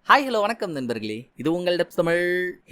Hi hello வணக்கம் நண்பர்களே, இது உங்கள் டெப்ஸ் தமிழ்.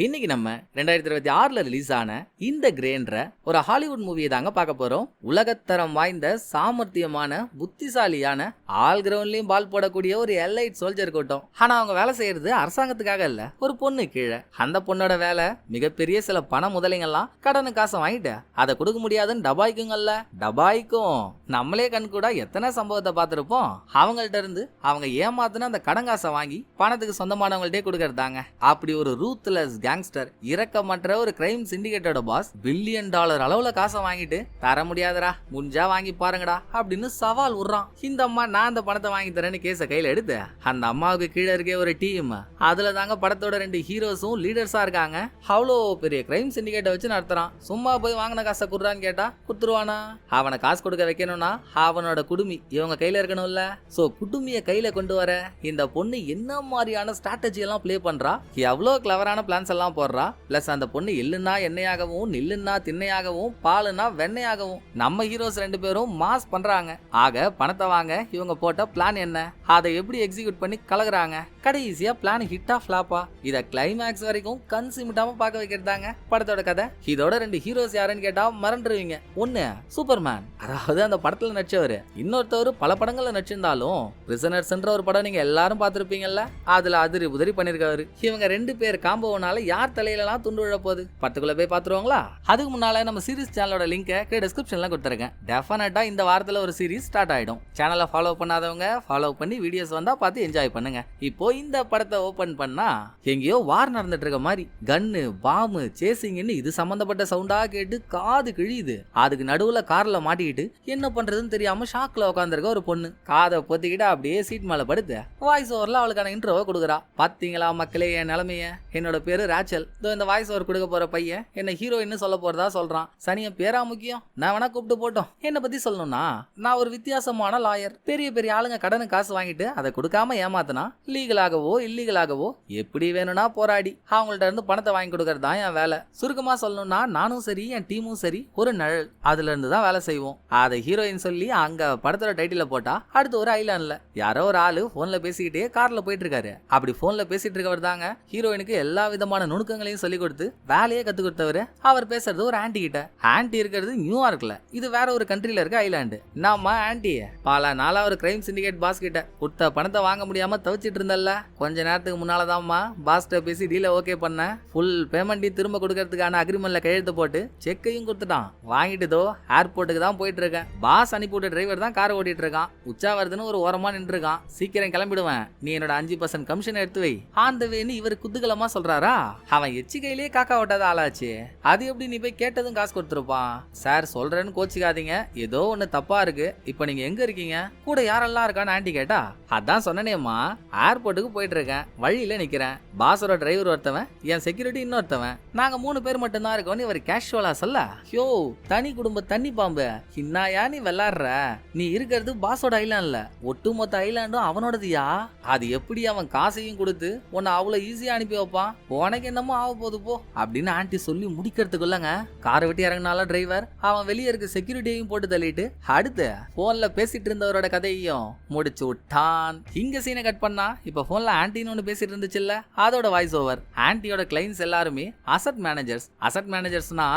இன்னைக்கு நம்ம 2026 ரிலீஸ் ஆன இந்த கிரேன்ற ஒரு ஹாலிவுட் மூவியை தாங்க பார்க்க போறோம். உலகத்தரம் வாய்ந்த சாமர்த்தியமான புத்திசாலியான ஆல் கிரவுண்ட்லயும் பால் போடக்கூடிய ஒரு எலைட் சோல்ஜர் கூட்டம். ஆனா அவங்க வேலை செய்யறது அரசாங்கத்துக்காக இல்ல, ஒரு பொண்ணு கீழே. அந்த பொண்ணோட வேலை மிகப்பெரிய சில பண முதலைங்கள்லாம் கடனு காசை வாங்கிட்டு அதை கொடுக்க முடியாதுன்னு டபாய்க்குங்கல்ல. டபாய்க்கும் நம்மளே கண் கூட எத்தனை சம்பவத்தை பார்த்திருப்போம். அவங்கள்ட்ட இருந்து அவங்க ஏமாத்துன அந்த கடன் காசை வாங்கி பணத்துக்கு சொந்தமானவங்கள்டே கொடுக்கறதாங்க. அப்படி ஒரு ரூத்லெஸ் கேங்ஸ்டர், இரக்கமற்ற ஒரு கிரைம் சிண்டிகேட்டோட பாஸ் $1 பில்லியன் அளவுல காசை வாங்கிட்டு தர முடியாதரா, முடிஞ்சா வாங்கி பாருங்கடா அப்படின்னு சவால் விடுறான். இந்த அம்மா நான் அந்த பணத்தை வாங்கி தரேன்னு கேஸை கையில எடுத்து அந்த அம்மாவுக்கு கீழே இருக்க ஒரு டீம், அதுல தாங்க படத்தோட 2 ஹீரோஸும் லீடர்ஸா இருக்காங்க. அவ்வளோ பெரிய கிரைம் சிண்டிகேட்டை வச்சு நடத்துறான். சும்மா போய் வாங்கின காசை குடுறான்னு கேட்டா குடுத்துருவானா? அவனை காசு கொடுக்க வைக்கணும்னா அவனோட குடுமி இவங்க கையில இருக்கணும்ல. சோ குடுமிய கையில கொண்டு வர இந்த பொண்ணு என்ன மாதிரியான ஸ்ட்ராட்டஜி எல்லாம் ப்ளே பண்றா, எவ்வளோ கிளவரான பிளான்ஸ் எல்லாம் போடுறா. பிளஸ் அந்த பொண்ணு எள்ளுனா எண்ணெயாகவும், நில்லுன்னா திண்ணையாகவும், பாலுனா வெண்ணையாகவும் நம்ம ஹீரோஸ் 2 பேரும் மாஸ் பண்றாங்க. ஆக பணத்தை வாங்க இவங்க போட்ட பிளான் என்ன, அதை எப்படி எக்ஸிக்யூட் பண்ணி கலகுறாங்க. கடைசியா பிளான் ஹிட்டா ஃபிளாப்பா, இத கிளைமேக்ஸ் வரைக்கும் கன்சிமிட்டாம பார்க்க வைக்கிறதாங்க படத்தோட கதை. இதோட 2 ஹீரோஸ் யாருன்னு கேட்டா மறந்துடுவீங்க. ஒன்னு சூப்பர்மேன், அதாவது அந்த படத்துல நடிச்சவரு. இன்னொருத்தவர் பல படங்கள்ல நடிச்சிருந்தாலும் பிரிசனர்ஸ்ன்ற ஒரு படம் நீங்க எல்லாரும் பார்த்திருப்பீங்கல்ல, அதுல அதிரி உதிரி பண்ணிருக்காரு. இவங்க 2 பேர் காம்போனால யார் தலையிலாம் துண்டு விழ போகுது, படத்துக்குள்ள போய் பாத்துருவாங்களா? அதுக்கு முன்னால நம்ம சீரிஸ் சேனலோட லிங்கை டிஸ்கிரிப்ஷன்ல கொடுத்துருக்கேன். டெஃபினட்டா இந்த வாரத்துல ஒரு சீரிஸ் ஸ்டார்ட் ஆயிடும். சேனலை ஃபாலோ பண்ணாதவங்க ஃபாலோ பண்ணி வீடியோஸ் வந்தா பார்த்து என்ஜாய் பண்ணுங்க. இப்போ இந்த படத்தை ஓபன் பண்ணா எங்கேயோ வார் நடந்துட்டு இருக்க மாதிரி கன்னு பாம்பு சேசிங்னு இது சம்பந்தப்பட்ட சவுண்டா கேட்டு காது கிழியுது. அதுக்கு நடுவுல கார்ல மாட்டிக்கிட்டு என்ன பண்றதுன்னு தெரியாம ஷாக்ல உட்காந்துருக்க ஒரு பொண்ணு காதை பொத்திக்கிட்டு அப்படியே சீட் மேல படுத்து வாய்ஸ் ஓவர்ல அவளுக்கான இன்ட்ரோவை கொடுக்குறா. பாத்தீங்களா மக்களே என் நிலைமைய, என்னோட பேரு ராச்சல், இந்த வாய்ஸ் ஓவர் கொடுக்க போற பையன் என்ன ஹீரோயின் சொல்ல போறதா சொல்றான். சனிய பேரா முக்கியம், நான் வேணா கூப்பிட்டு போட்டோம். என்ன பத்தி சொல்லணும்னா நான் ஒரு வித்தியாசமான லாயர். பெரிய பெரிய ஆளுங்க கடனு காசு வாங்கிட்டு அதை கொடுக்காம ஏமாத்தினா லீகலாகவோ இல்லீகலாகவோ எப்படி வேணும்னா போராடி அவங்கள்ட்ட இருந்து பணத்தை வாங்கி கொடுக்கறது தான் என் வேலை. சுருக்கமா சொல்லணும்னா நானும் சரி என் டீமும் சரி ஒரு நிழல், அதுல இருந்து தான் வேலை செய்வோம். அதை ஹீரோயின் சொல்லி அங்க படத்தோட டைட்டில போட்டா அடுத்து ஒரு ஐலாண்ட்ல யாரோ ஒரு ஆளு போன்ல பேசிக்கிட்டே கார்ல போயிட்டு இருக்காரு. அப்படி போன்ல பேசிட்டு இருக்கவர் தாங்க ஹீரோயினுக்கு எல்லா விதமான நுணுக்கங்களையும் சொல்லி கொடுத்து வேலையே கத்து கொடுத்தவரு. அவர் பேசுறது ஒரு ஆன்டி கிட்ட. ஆன்டி இருக்கிறது நியூயார்க்ல, இது வேற ஒரு கண்ட்ரில இருக்க ஐலாண்டு. நாம ஆன்டி பல நாளா ஒரு கிரைம் சிண்டிகேட் பாஸ் கிட்ட கொடுத்த பணத்தை வாங்க முடியாம தவிச்சிட்டு இருந்தல்ல, கொஞ்ச நேரத்துக்கு முன்னாலதான்மா பாஸ்ட பேசி டீல ஓகே பண்ண. ஃபுல் பேமெண்ட்டையும் திரும்ப கொடுக்கறதுக்கான அக்ரிமெண்ட்ல கையெழுத்து போட்டு செக்கையும் கொடுத்துட்டான். வாங்கிட்டுதோ ஏர்போர்ட்டுக்கு தான் போயிட்டு இருக்கேன். பாஸ் அனுப்பிவிட்ட டிரைவர் தான் கார் ஓட்டிட்டு இருக்கான். உச்சா வருதுன்னு ஒரு ஓரமா நின்று இருக்கான். சீக்கிரம் கிளம்பிடுவேன், நீ என்னோட 5% கமிஷன் எடுத்து வை ஆந்த வேன்னு இவர் குத்துகலமா சொல்றாரா. அவன் எச்சிக்கையிலே காக்கா ஓட்டாத ஆளாச்சு. அது எப்படி நீ போய் கேட்டதும் காசு கொடுத்துருப்பான். சார் சொல்றேன்னு கோச்சிக்காதீங்க, ஏதோ ஒண்ணு தப்பா இருக்கு. இப்ப நீங்க எங்க இருக்கீங்க, கூட யாரெல்லாம் இருக்கான்னு ஆண்டி கேட்டா, அதான் சொன்னேனேம்மா ஏர்போர்ட்டுக்கு போயிட்டு இருக்கேன், வழியில நிக்கிறேன். பாஸோட டிரைவர் ஒருத்தவன், என் செக்யூரிட்டி இன்னொருத்தவன், நாங்க 3 பேர் மட்டும் தான் இருக்கோம்னு இவர் கேஷுவலா சொல்ல. யோ தனி குடும்ப தண்ணி பாம்பு, இன்னாயா நீ விளாடுற, நீ இருக்கிறது பாஸோட ஐலாண்ட்ல, ஒட்டுமொத்த ஐலாண்டும் அவனோடதுயா. அது எப்படி அவன் காசையும் கொடுத்து உன்னை அவ்வளவு ஈஸியா அனுப்பி வைப்பான், உனக்கு என்னமோ ஆக போது போ அப்படின்னு ஆன்டி சொல்லி முடிக்கிறதுக்குள்ளங்க காரை விட்டு இறங்கினால டிரைவர் அவன் வெளியே இருக்க செக்யூரிட்டியையும் போட்டு தள்ளிட்டு அடுத்து போன்ல பேசிட்டு இருந்தவரோட கதையையும் முடிச்சு விட்டான். இங்க சீனை கட் பண்ணா இப்ப போன்ல ஆன்டின்னு ஒண்ணு பேசிட்டு இருந்துச்சுல்ல, அதோட வாய்ஸ் ஓவர். ஆன்டியோட கிளைண்ட்ஸ் எல்லாருமே அசட் மேனேஜர்ஸ். அசட் மேனேஜர்ஸ்னா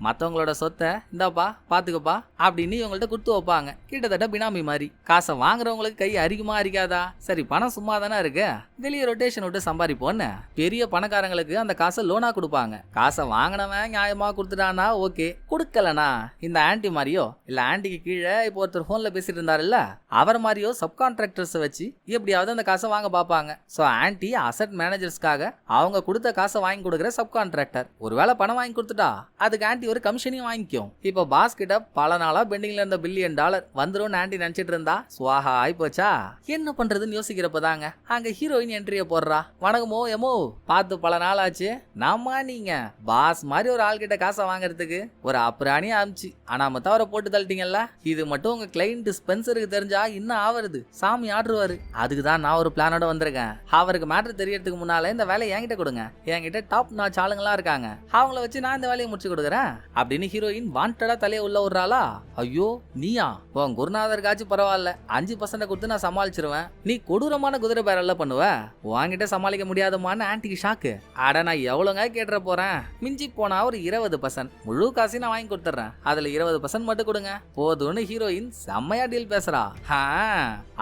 மத்தவங்களோட சொத்தை இந்தாப்பா பாத்துக்கப்பா அப்படின்னு இவங்கள்ட்ட குடுத்து வைப்பாங்க. கிட்டத்தட்ட பினாமி மாதிரி. காசை வாங்குறவங்களுக்கு கை அரிக்குமா அரிக்காதா? சரி பணம் சும்மா தானே இருக்கு, வெளியே ரொட்டேஷன் விட்டு சம்பாதிப்போன்னு பெரிய பணக்காரங்களுக்கு அந்த காசை லோனா கொடுப்பாங்க. காசை வாங்கினவன் நியாயமா கொடுத்துட்டானா ஓகே, கொடுக்கலனா இந்த ஆன்டி மாதிரியோ இல்ல ஆன்டிக்கு கீழே இப்போ ஒருத்தர் போன்ல பேசிட்டு இருந்தாருல்ல அவர் மாதிரியோ சப்கான்ட்ராக்டர்ஸ் வச்சு எப்படியாவது அந்த காசை வாங்க பார்ப்பாங்க. சோ ஆன்டி அசட் மேனேஜர்ஸ்க்காக அவங்க கொடுத்த காசை வாங்கி கொடுக்குற சப்கான்ட்ராக்டர். ஒருவேளை பணம் வாங்கி கொடுத்துட்டா அதுக்கு ஆன்டி ஒரு கமிஷனையும் வாங்கிக்கும். இப்போ பாஸ் கிட்ட பல நாளா பெண்டிங்ல இருந்த $1 பில்லியன் வந்துரும் ஆன்டி நினைச்சிட்டு இருந்தா சுவாஹா ஆயிப்போச்சா. என்ன பண்றதுன்னு யோசிக்கிறப்பதாங்க அங்க ஹீரோயின் என்ட்ரிய போடுறா. வணக்கமோ எமோ, பார்த்து பல நாள் ஆச்சு. நாமா நீங்க பாஸ் மாதிரி ஒரு ஆள் கிட்ட காசை வாங்குறதுக்கு ஒரு அப்புறாணியா அமிச்சு ஆனாம தவிர போட்டு தள்ளிட்டீங்கல்ல. இது மட்டும் உங்க கிளைண்ட் ஸ்பென்சருக்கு தெரிஞ்சா இன்னும் ஆவருது, சாமி ஆடுருவாரு. அதுக்கு தான் நான் ஒரு பிளானோட வந்திருக்கேன். அவருக்கு மேட்டர் தெரியறதுக்கு முன்னால இந்த வேலையை என்கிட்ட கொடுங்க, என்கிட்ட டாப் நாச் ஆளுங்களா இருக்காங்க, அவங்கள வச்சு நான் இந்த வேலையை முடிச்சு கொடுக்குறேன் அப்படின்னு ஹீரோயின் வாண்டடா தலையை உள்ள விடுறாளா. ஐயோ நீயா, உன் குருநாதருக்காச்சும் பரவாயில்ல, 5% கொடுத்து நான் சமாளிச்சிருவேன், நீ கொடூரமான குதிரை பேரல்ல பண்ணுவ. வாங்கிட்ட சமாளிக்க முடியாதமான ஆன்டிக்கு ஷாக்கு. அட நான் எவ்வளவுங்க கேட்டுற போறேன், மிஞ்சி போனா ஒரு 20%, முழு காசையும் நான் வாங்கி கொடுத்துறேன், அதுல 20% மட்டும் கொடுங்க போதும்னு ஹீரோயின் செம்மையா டீல் பேசுறா.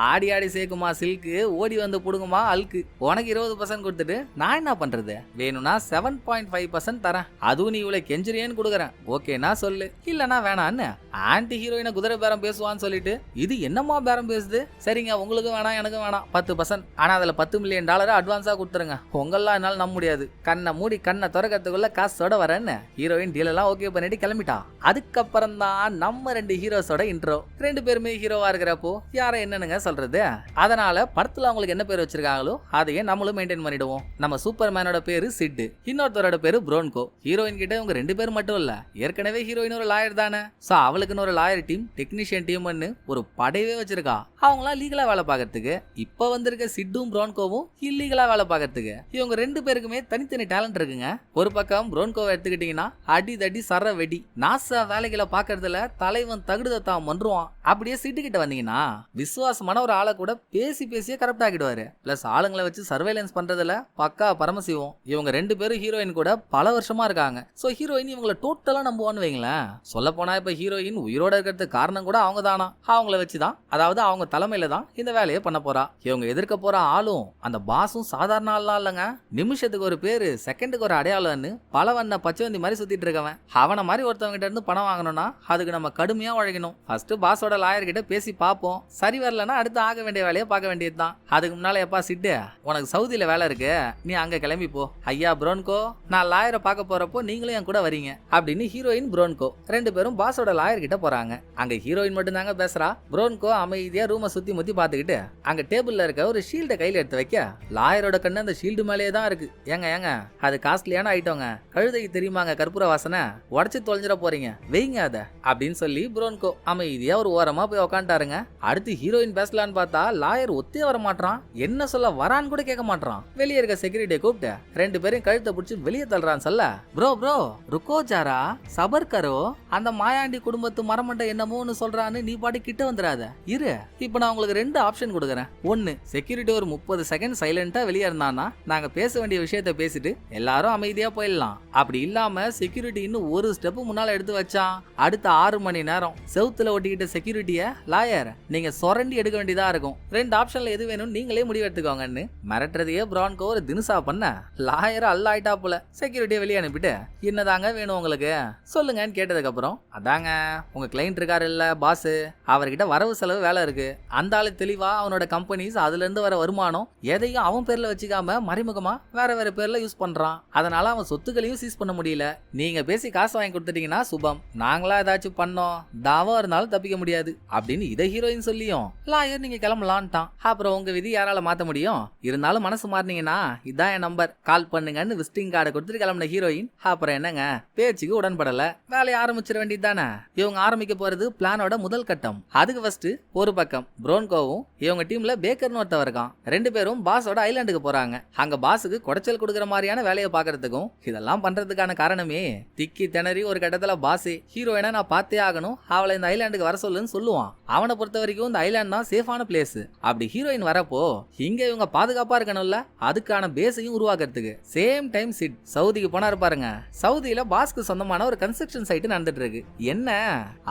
ஆடி ஆடி சேர்க்குமா சில்கு, ஓடி வந்து புடுங்குமா அல்கு, உனக்கு 20% கொடுத்துட்டு நான் என்ன பண்றது, வேணும்னா 7.5% தரேன், அதுவும் நீ இவ்வளவு கெஞ்சிரியன்னு கொடுக்குறேன், ஓகேனா சொல்லு, இல்லனா வேணான்னு ஆன்டி ஹீரோயினை குதிரை பேரம் பேசுவான்னு சொல்லிட்டு இது என்னமா பேரம் பேசுது, சரிங்க உங்களுக்கு வேணாம் எனக்கு வேணாம் 10%, ஆனா அதுல $10 மில்லியன் அட்வான்ஸா கொடுத்துருங்க, உங்கெல்லாம் என்னால நம்ப முடியாது, கண்ணை மூடி கண்ணை திறக்கிறதுக்குள்ள காசோட வரேன்னு ஹீரோயின் டீல் எல்லாம் ஓகே பண்ணிட்டு கிளம்பிட்டா. அதுக்கப்புறம் தான் நம்ம 2 ஹீரோஸோட இன்ட்ரோ. 2 பேருமே ஹீரோவா இருக்கிறப்போ யாரை என்னன்னு சொல்றது, அதனால படத்துல அவங்களுக்கு என்ன பேர் வச்சிருக்காங்களோ அதையே நம்மளும் மெயின்டைன் பண்ணிடுவோம். நம்ம சூப்பர்மேனோட பேரு சிட், இன்னொருத்தரோட பேரு ப்ரோன்கோ. ஹீரோயின் கிட்ட இவங்க 2 பேர் மட்டும் இல்ல, ஏற்கனவே ஹீரோயின் ஒரு லாயர் தானே, சோ அவளுக்குன்னு ஒரு லாயர் டீம், டெக்னீஷியன் டீம்னு ஒரு படையவே வச்சிருக்கா. அவங்களாம் லீகலா வேலை பார்க்கறதுக்கு, இப்ப வந்திருக்க சிட்டும் ப்ரோன்கோவும் இல்லீகலா வேலை பார்க்கறதுக்கு. இவங்க 2 பேருக்குமே தனித்தனி டேலண்ட் இருக்குங்க. ஒரு பக்கம் ப்ரோன்கோவை எடுத்துக்கிட்டீங்கன்னா அடி தடி சர வெடி, நாசா வேலைகளை பார்க்கறதுல தலைவன் தகுடுதான் மன்றுவான். அப்படியே சிட்டு கிட்ட வந்தீங்கன்னா விசுவாசமான ஒரு ஆளை கூட பேசியே கரெக்ட் ஆகிடுவாரு. பிளஸ் ஆளுங்களை வச்சு சர்வேலன்ஸ் பண்றதுல பக்கா பரமசிவம். இவங்க 2 பேரும் ஹீரோயின் கூட பல வருஷமா இருக்காங்க. சோ ஹீரோயின் இவங்களை டோட்டலா நம்புவான்னு வைங்களேன். சொல்ல போனா இப்ப ஹீரோயின் உயிரோட இருக்கிறதுக்கு காரணம் கூட அவங்க தானா, அவங்கள வச்சுதான், அதாவது அவங்க தலைமையில தான் இந்த வேலையை பண்ண போறா. இவங்க எதிர்க்க போற ஆளும் அந்த பாஸும் சாதாரண ஆள்லாம் இல்லங்க, நிமிஷத்துக்கு ஒரு பேரு செகண்டுக்கு ஒரு அடையாளம்னு பல வண்ண பச்சைவந்தி மாதிரி சுத்திட்டு இருக்கவன். அவனை மாதிரி ஒருத்தவங்க கிட்ட இருந்து பணம் வாங்கணும்னா அதுக்கு நம்ம கடுமையா உழைக்கணும். ஃபர்ஸ்ட் பாஸோட லாயர் கிட்ட பேசி பார்ப்போம், சரி வரலன்னா அடுத்து ஆக வேண்டிய வேலையை பார்க்க வேண்டியதுதான். அதுக்கு முன்னால எப்பா சிட்டு, உனக்கு சவுதியில வேலை இருக்கு, நீ அங்க கிளம்பி போ. ஐயா ப்ரோன்கோ, நான் லாயரை பார்க்க போறப்போ நீங்களும் என் கூட வரீங்க அப்படின்னு ஹீரோயின் ப்ரோன்கோ 2 பேரும் பாஸோட லாயர் கிட்ட போறாங்க. அங்க ஹீரோயின் மட்டும் தாங்க பேசுறா. ப்ரோன்கோ அமைதியா ரூமை சுத்தி முத்தி பாத்துக்கிட்டு அங்க டேபிள்ல இருக்க ஒரு ஷீல்ட கையில எடுத்து வைக்க, லாயரோட கண்ணு அந்த ஷீல்டு மேலேயே தான் இருக்கு. ஏங்க அது காஸ்ட்லியான ஐட்டங்க, கழுதைக்கு தெரியுமாங்க கற்பூர வாசனை, உடச்சு தொலைஞ்சிட போறீங்க, வெயிங்க அத அப்படின்னு சொல்லி ப்ரோன்கோ அமைதியா ஒரு ஓரமா போய் உக்காண்டாருங்க. அடுத்து ஹீரோயின் பேசலான்னு பார்த்தா லாயர் ஒத்தே வர மாட்டான், என்ன சொல்ல வரான்னு கூட கேட்க மாட்டான். வெளியே இருக்க செக்யூரிட்டியை கூப்பிட்டு 2 பேரையும் கழுத்தை பிடிச்சி வெளியே தள்ளுறான். சொல்ல ப்ரோ ருக்கோ ஜாரா சபர் கரோ, அந்த மாயாண்டி குடும்பத்து மரமண்டை என்னமோன்னு சொல்றான்னு நீ பாட்டி கிட்ட வந்துடாத இரு. இப்ப நான் உங்களுக்கு 2 ஆப்ஷன் கொடுக்குறேன். 1, செக்யூரிட்டி ஒரு 30 செகண்ட் சைலண்டா வெளியே இருந்தானா நாங்க பேச வேண்டிய விஷயத்த பேசிட்டு எல்லாரும் அமைதியா போயிடலாம். அப்படி இல்லாம செக்யூரிட்டி இன்னும் ஒரு ஸ்டெப் முன்னால எடுத்து வச்சான், அடுத்த 6 மணி நேரம் செவுத்துல ஒட்டிக்கிட்ட செக்யூரிட்டிய லாயர் நீங்க சொரண்டி எடுக்க வேண்டியதா இருக்கும். 2 ஆப்ஷன்ல எது வேணும் நீங்களே முடிவு எடுத்துக்கோங்கன்னு மிரட்டுறதையே ப்ரான்கோ ஒரு தினுசா பண்ண, லாயர் அல்ல ஆயிட்டா போல. செக்யூரிட்டியை வெளியே அனுப்பிட்டு என்னதாங்க வேணும் உங்களுக்கு சொல்லுங்கன்னு கேட்டதுக்கு அப்புறம், அதாங்க உங்க கிளைண்ட் இருக்காரு இல்ல பாஸ், அவர்கிட்ட வரவு செலவு வேலை இருக்கு, அந்த ஆளு தெளிவா அவனோட கம்பெனிஸ் அதுல இருந்து வர வருமானம் எதையும் அவன் பேர்ல வச்சுக்காம மறைமுகமா வேற பேர்ல யூஸ் பண்றான். அதனால அவன் சொத்துக்களையும் சீஸ் பண்ண முடியல. நீங்க பேசி காசு வாங்கி கொடுத்துட்டீங்கன்னா சுபம், நாங்களா ஏதாச்சும் பண்ணோம் தாவா இருந்தாலும் தப்பிக்க முடியாது அப்படின்னு இதை ஹீரோயின் சொல்லியும் லாயர் நீங்க கிளம்பலான்ட்டான். அப்புறம் உங்க விதி யாரால மாத்த முடியும், இருந்தாலும் மனசு மாறினீங்கன்னா இதான் என் நம்பர், கால் பண்ணுங்கன்னு விசிட்டிங் கார்டை கொடுத்துட்டு கிளம்பின ஹீரோயின். அப்புறம் என்னங்க பேச்சுக்கு உடன்படல, வேலையை ஆரம்பிச்சிட வேண்டியது தானே. இவங்க ஆரம்பிக்க போறது பிளானோட முதல் கட்டம். அதுக்கு ஃபர்ஸ்ட் ஒரு பக்கம் ப்ரோன்கோவும் இவங்க டீம்ல பேக்கர்னு ஒருத்தவர் இருக்கான். 2 பேரும் பாஸோட ஐலாண்டுக்கு போறாங்க. அங்க பாஸுக்கு குடைச்சல் கொடுக்குற மாதிரியான வேலையை பாக்குறதுக்கும் இதெல்லாம் பண்றதுக்கான காரணமே திக்கி திணறி ஒரு கட்டத்துல பாஸே ஹீரோயினா நான் பார்த்தே ஆகணும், அவளை இந்த ஐலாண்டுக்கு வர சொல்லுன்னு சொல்லுவான். அவனை பொறுத்த வரைக்கும் இந்த ஐலாண்ட் தான் சேஃபான பிளேஸ். அப்படி ஹீரோயின் வரப்போ இங்க இவங்க பாதுகாப்பா இருக்கணும்ல, அதுக்கான பேஸையும் உருவாக்குறதுக்கு சேம் டைம் சிட் சவுதிக்கு போனா இருப்பாருங்க. சவுதியில பாஸ்க்கு சொந்தமான ஒரு கன்ஸ்ட்ரக்ஷன் சைட் நடந்துட்டு இருக்கு. என்ன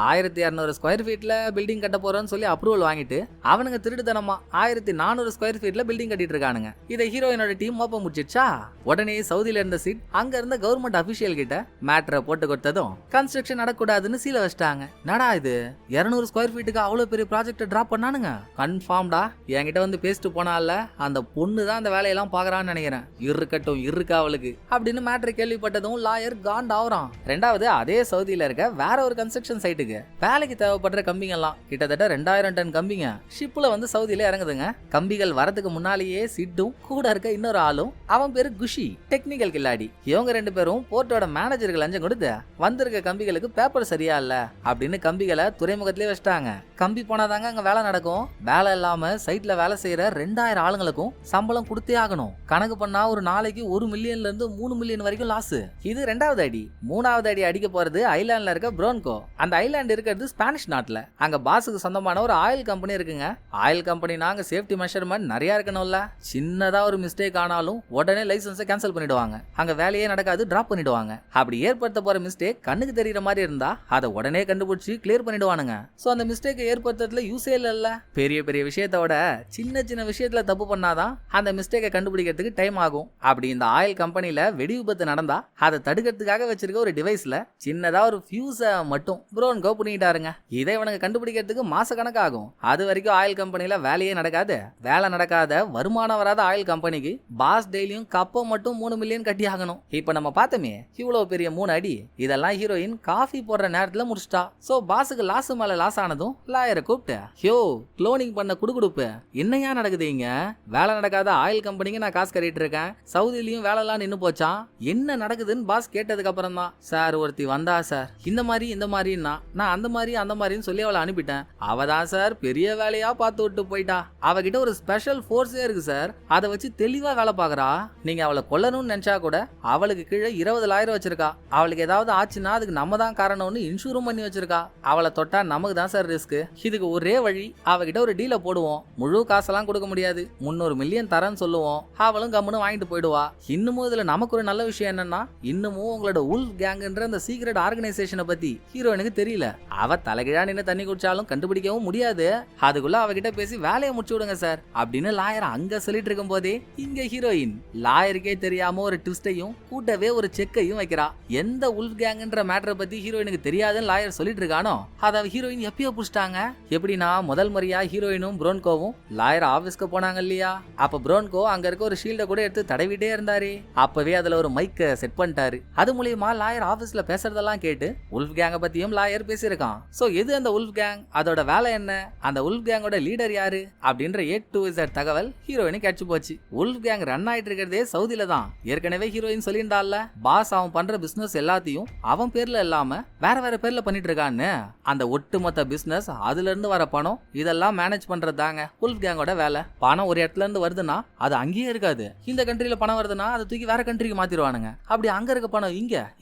1200 ஸ்கொயர் ஃபீட்ல பில்டிங் கட்ட போறோம்னு சொல்லி அப்ரூவல் வாங்கிட்டு அவனுங்க திருடுதனமா 1400 ஸ்கொயர் ஃபீட்ல பில்டிங் கட்டிட்டு இருக்கானுங்க. இதை ஹீரோயினோட டீம் ஓப்பன் முடிச்சிடுச்சா, உடனே சவுதியில இருந்த சிட் அங்க இருந்த கவர்மெண்ட் அபிஷியல் கிட்ட மேட்டரை போட்டு கொடுத்ததும் கன்ஸ்ட்ரக்ஷன் நடக்கூடாதுன்னு சீல வச்சிட்டாங்க. நடா இது 200 ஸ்கொயர் ஃபீட்டுக்கு அவ்வளவு பெரிய ப்ராஜெக்ட் டிராப் பண்ணானுங்க, கன்ஃபார்ம்டா என்கிட்ட வந்து பேசிட்டு போனால அந்த பொண்ணு தான் அந்த வேலையெல்லாம் பாக்குறான்னு நினைக்கிறேன், இருக்கா அவளுக்கு அப்படின்னு மேட்டர் கேள்விப்பட்டதும் லாயர் காண்ட் ஆகுறான். 2வது அதே சவுதியில இருக்க வேற ஒரு கன்ஸ்ட்ரக்ஷன் சைட்டுக்கு வேலைக்கு தேவைப்படுற கம்பிங்க எல்லாம் கிட்டத்தட்ட 2000 டன் கம்பிங்க ஷிப்ல வந்து சவுதியில இறங்குதுங்க. கம்பிகள் வரதுக்கு முன்னாலேயே சிட்டும் கூட இருக்க இன்னொரு ஆளும், அவன் பேரு குஷி, டெக்னிக்கல் கில்லாடி. இவங்க 2 பேரும் போர்ட்டோட மேனேஜருக்கு லஞ்சம் கொடுத்து வந்திருக்க கம்பிகளுக்கு பேப்பர் சரியா இல்ல அப்படின்னு கம்பிகளை துறைமுகத்திலே வச்சிட்டாங்க. கம்பி போனாதாங்க அங்க வேலை நடக்கும். வேலை இல்லாம சைட்ல வேலை செய்யற 2000 ஆளுங்களுக்கும் சம்பளம் கொடுத்தே ஆகணும். கணக்கு பண்ணா ஒரு நாளைக்கு 1 மில்லியன்ல இருந்து 3 மில்லியன் வரைக்கும் லாஸ். இது 2வது அடி. 3வது அடி அடிக்க போறது ஐலாண்ட்ல இருக்க ப்ரோன்கோ. அந்த ஐலாண்ட் இருக்கிறது ஸ்பானிஷ் நாட்டுல. அங்க பாஸுக்கு சொந்தமான ஒரு ஆயில் கம்பெனி இருக்குங்க. ஆயில் கம்பெனினா அங்க சேஃப்டி மெஷர்மெண்ட் நிறைய இருக்கணும்ல. சின்னதா ஒரு மிஸ்டேக் ஆனாலும் உடனே லைசன்ஸை கேன்சல் பண்ணிடுவாங்க. அங்க வேலையே நடக்காது, டிராப் பண்ணிடுவாங்க. அப்படி ஏற்படுத்த போற மிஸ்டேக் கண்ணுக்கு தெரியற மாதிரி இருந்தா அதை உடனே கண்டுபிடிச்சு கிளியர் பண்ணிடுவானுங்க. சோ அந்த மிஸ்டேக்கை ஏற்படுத்துறதுல யூஸே இல்ல. பெரிய பெரிய விஷயத்தோட சின்ன சின்ன விஷயத்துல தப்பு பண்ணாதான் அந்த மிஸ்டேக்கை கண்டுபிடிக்கிறதுக்கு டைம் ஆகும். அப்படி இந்த ஆயில் கம்பெனில வெடி விபத்து நடந்தா அதை தடுக்கிறதுக்காக வச்சிருக்க ஒரு டிவைஸ்ல சின்னதா ஒரு ஃபியூஸை மட்டும் ப்ரோன்கோ பண்ணிட்டாருங்க. இதை இவனுக்கு கண்டுபிடிக்கிறதுக்கு மாச கணக்காகும். அது வரைக்கும் ஆயில் கம்பெனில வேலையே நடக்காது. வேலை நடக்காத வருமானம் வராத ஆயில் கம்பெனிக்கு பாஸ் டெய்லியும் கப்பை மட்டும் 3 மில்லியன் கட்டி ஆகணும். இப்ப நம்ம பார்த்தோமே இவ்வளவு பெரிய 3 அடி, இதெல்லாம் ஹீரோயின் காஃபி போடுற நேரத்துல முடிச்சிட்டா. சோ பாஸுக்கு லாஸ் மேல லாஸ் ஆனதும் லாயரை கூப்பிட்டு, ஹியோ க்ளோனிங் பண்ண குடுகுடுப்பு என்னையா நடக்குது இங்க? வேலை நடக்காத ஆயில் கம்பெனிக்கு நான் காசு கட்டிட்டு இருக்கேன், சவுதிலையும் வேலைலாம் நின்னு போச்சான், என்ன நடக்குதுன்னு பாஸ் கேட்டதுக்கு அப்புறம் தான், சார் ஒருத்தி வந்தா சார், இந்த மாதிரின்னா நான் அந்த மாதிரின்னு சொல்லி அவளை அனுப்பிட்டேன். அவ தான் சார் பெரிய வேலையா பார்த்து விட்டு போயிட்டா. அவகிட்ட ஒரு ஸ்பெஷல் ஃபோர்ஸே இருக்கு சார், அதை வச்சு தெளிவா வேலை பாக்குறா. நீங்க அவளை கொல்லணும்னு நினைச்சா கூட அவளுக்கு கீழே 20,000 வச்சிருக்கா. அவளுக்கு ஏதாவது ஆச்சுன்னா அதுக்கு நம்ம தான் காரணம்னு இன்சூரும் பண்ணி வச்சிருக்கா. அவளை தொட்டா நமக்கு தான் சார் ரிஸ்க். இதுக்கு ஒரே வழி, அவகிட்ட ஒரு டீலை போடுவோம். முழு காசெல்லாம் கொடுக்க முடியாது, 300 மில்லியன் தரேன்னு சொல்லுவோம். அவளும் கம்முன்னு வாங்கிட்டு போயிடுவா. இன்னமும் இதுல நமக்கு ஒரு நல்ல விஷயம் என்னன்னா, இன்னமும் உங்களோட உல்ஃப் கேங்ன்ற அந்த சீக்ரெட் ஆர்கனைசேஷனை பத்தி ஹீரோயினுக்கு தெரியல. அவ தலைகீழா நின்று தண்ணி குடிச்சாலும் கண்டுபிடிக்கவும் முடியாது. அதுக்குள்ள அவகிட்ட பேசி வேலையை முடிச்சு விடுங்க சார் அப்படின்னு லாயர் அங்க சொல்லிட்டு இருக்கும் போதே இங்க ஹீரோயின் லாயருக்கே தெரியாம ஒரு ட்விஸ்டையும் கூட்டவே ஒரு செக்கையும் வைக்கிறா. எந்த உல்ஃப் கேங்ன்ற மேட்டரை பத்தி ஹீரோயினுக்கு தெரியாதுன்னு லாயர் சொல்லிட்டு இருக்கானோ அதை ஹீரோயின் எப்பயோ புடிச்சிட்டாங்க. எப்படின்னா முதல் முறையா ஹீரோயினும் ப்ரோன்கோவும் லாயர் ஆபீஸ்க்கு போனாங்க இல்லையா, அப்ப ப்ரோன்கோ அங்க இருக்க ஒரு ஷீல்ட கூட எடுத்து தடவிட்டே இருந்தாரு. அப்பவே அதுல ஒரு மைக்க செட் பண்ணிட்டாரு. அது மூலியமா லாயர் ஆபீஸ்ல பேசுறதெல்லாம் கேட்டு உல்ஃப் கேங்க பத்தியும் லாயர் பேசியிருக்கான். சோ எது அந்த உல்ஃப் கேங், அதோட வேலை என்ன, அந்த உல்ஃப் கேங்கோட லீடர் யாரு அப்படின்ற A to Z தகவல் ஹீரோயினுக்கு கிடைச்சு போச்சு. உல்ஃப் கேங் ரன் ஆயிட்டு இருக்கிறதே சவுதியில தான். ஏற்கனவே ஹீரோயின் சொல்லியிருந்தால பாஸ் அவன் பண்ற பிசினஸ் எல்லாத்தையும் அவன் பேர்ல இல்லாம வேற வேற பேர்ல பண்ணிட்டு இருக்கான்னு. அந்த ஒட்டுமொத்த பிசினஸ், அதுல இருந்து வர பணம், இதெல்லாம் மேனேஜ் பண்றது தாங்க உல்ஃப் கேங்கோட வேலை. பணம் ஒரு இடத்துல இருந்து வருதுன்னா அது அங்கேயே இருக்காது. இந்த கண்ட்ரில பணம் வருதுன்னா அதை தூக்கி வேற கண்ட்ரிக்கு மாத்திடுவானுங்க. அப்படி அங்க இருக்க பணம்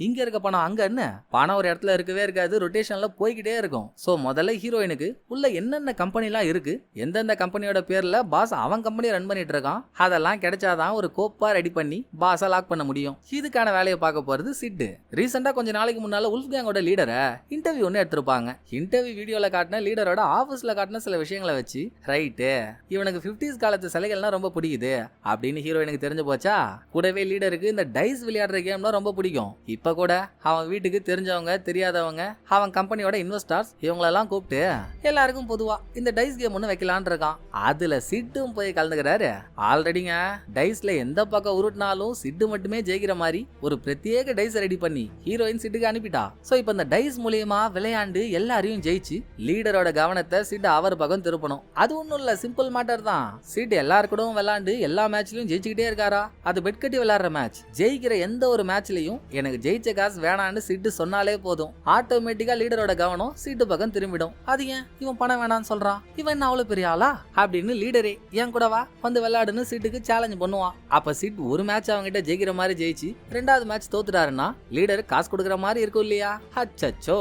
இங்க இருக்க பணம் அங்கன்னு பணம் ஒரு இடத்துல இருக்கவே இருக்காது, ரொட்டேஷன்ல போய்கிட்டே இருக்கும். சோ முதல்ல ஹீரோயினுக்கு உள்ள என்னென்ன கம்பெனி எல்லாம் இருக்கு, எந்தெந்த கம்பெனியோட பேர்ல பாஸ் அவன் கம்பெனி ரன் பண்ணிட்டு இருக்கான், அதெல்லாம் கிடைச்சாதான் ஒரு கோப்பா ரெடி பண்ணி பாஸை லாக் பண்ண முடியும். இதுக்கான வேலையை பார்க்க போறது சிட்டு. ரீசெண்டா கொஞ்ச நாளைக்கு முன்னால உல்ஃப் கேங்கோட லீடரை இன்டர்வியூ ஒன்று எடுத்திருப்பாங்க. இன்டர்வியூ வீடியோல காட்டின லீடரோட ஆபீஸ்ல காட்டின சில விஷயங்களை வச்சு ரைட்டு இவனுக்கு 50s காலத்து சிலைகள்லாம் ரொம்ப பிடிக்குது அப்படின்னு ஹீரோயினுக்கு தெரிஞ்சு போச்சா. கூடவே லீடருக்கு இந்த டைஸ் விளையாடுற கேம்னா ரொம்ப பிடிக்கும். இப்ப கூட அவன் வீட்டுக்கு தெரிஞ்சவங்க தெரியாதவங்க அவன் கம்பெனியோட இன்வெஸ்டர்ஸ் இவங்களெல்லாம் கூப்பிட்டு எல்லாருக்கும் பொதுவா இந்த டைஸ் கேம் ஒன்று வைக்கலான் இருக்கான். அதுல சிட்டும் போய் கலந்துக்கிறாரு. ஆல்ரெடிங்க டைஸ்ல எந்த பக்கம் உருட்டினாலும் சிட்டு மட்டுமே ஜெயிக்கிற மாதிரி ஒரு பிரத்யேக டைஸ் ரெடி பண்ணி ஹீரோயின் சிட்டுக்கு அனுப்பிட்டா. சோ இப்ப இந்த டைஸ் மூலியமா விளையாண்டு எல்லாரையும் ஜெயிச்சு லீடரோட கவனத்தை சிட்டு அவர் பக்கம் திருப்பணும். அது ஒண்ணும் இல்ல, சிம்பிள் மேட்டர் தான். சிட்டு எல்லாரு கூடவும் விளையாண்டு எல்லா மேட்ச்லயும் ஜெயிச்சுக்கிட்டே இருக்காரா. அது பெட் கட்டி விளையாடுற மேட்ச். ஜெயிக்கிற எந்த ஒரு மேட்ச்லயும் எனக்கு ஜெயிச்ச காசு வேணான்னு சிட்டு சொன்னாலே போதும், ஆட்டோமேட்டிக்கா லீடரோட கவனம் சிட்டு பக்கம் திரும்பிடும். அது ஏன் இவன் பணம் வேணான்னு சொல்றான், இவன் என்ன அவ்வளவு பெரிய ஆளா அப்படின்னு லீடரே என் கூடவா வந்து விளையாடுன்னு சிட்டுக்கு சேலஞ்ச் பண்ணுவான். அப்ப சிட் ஒரு மேட்ச் அவங்கிட்ட ஜெயிக்கிற மாதிரி ஜெயிச்சு 2வது மேட்ச் தோத்துட்டாருன்னா லீடர் காசு கொடுக்குற மாதிரி இருக்கும் இல்லையா. அச்சச்சோ,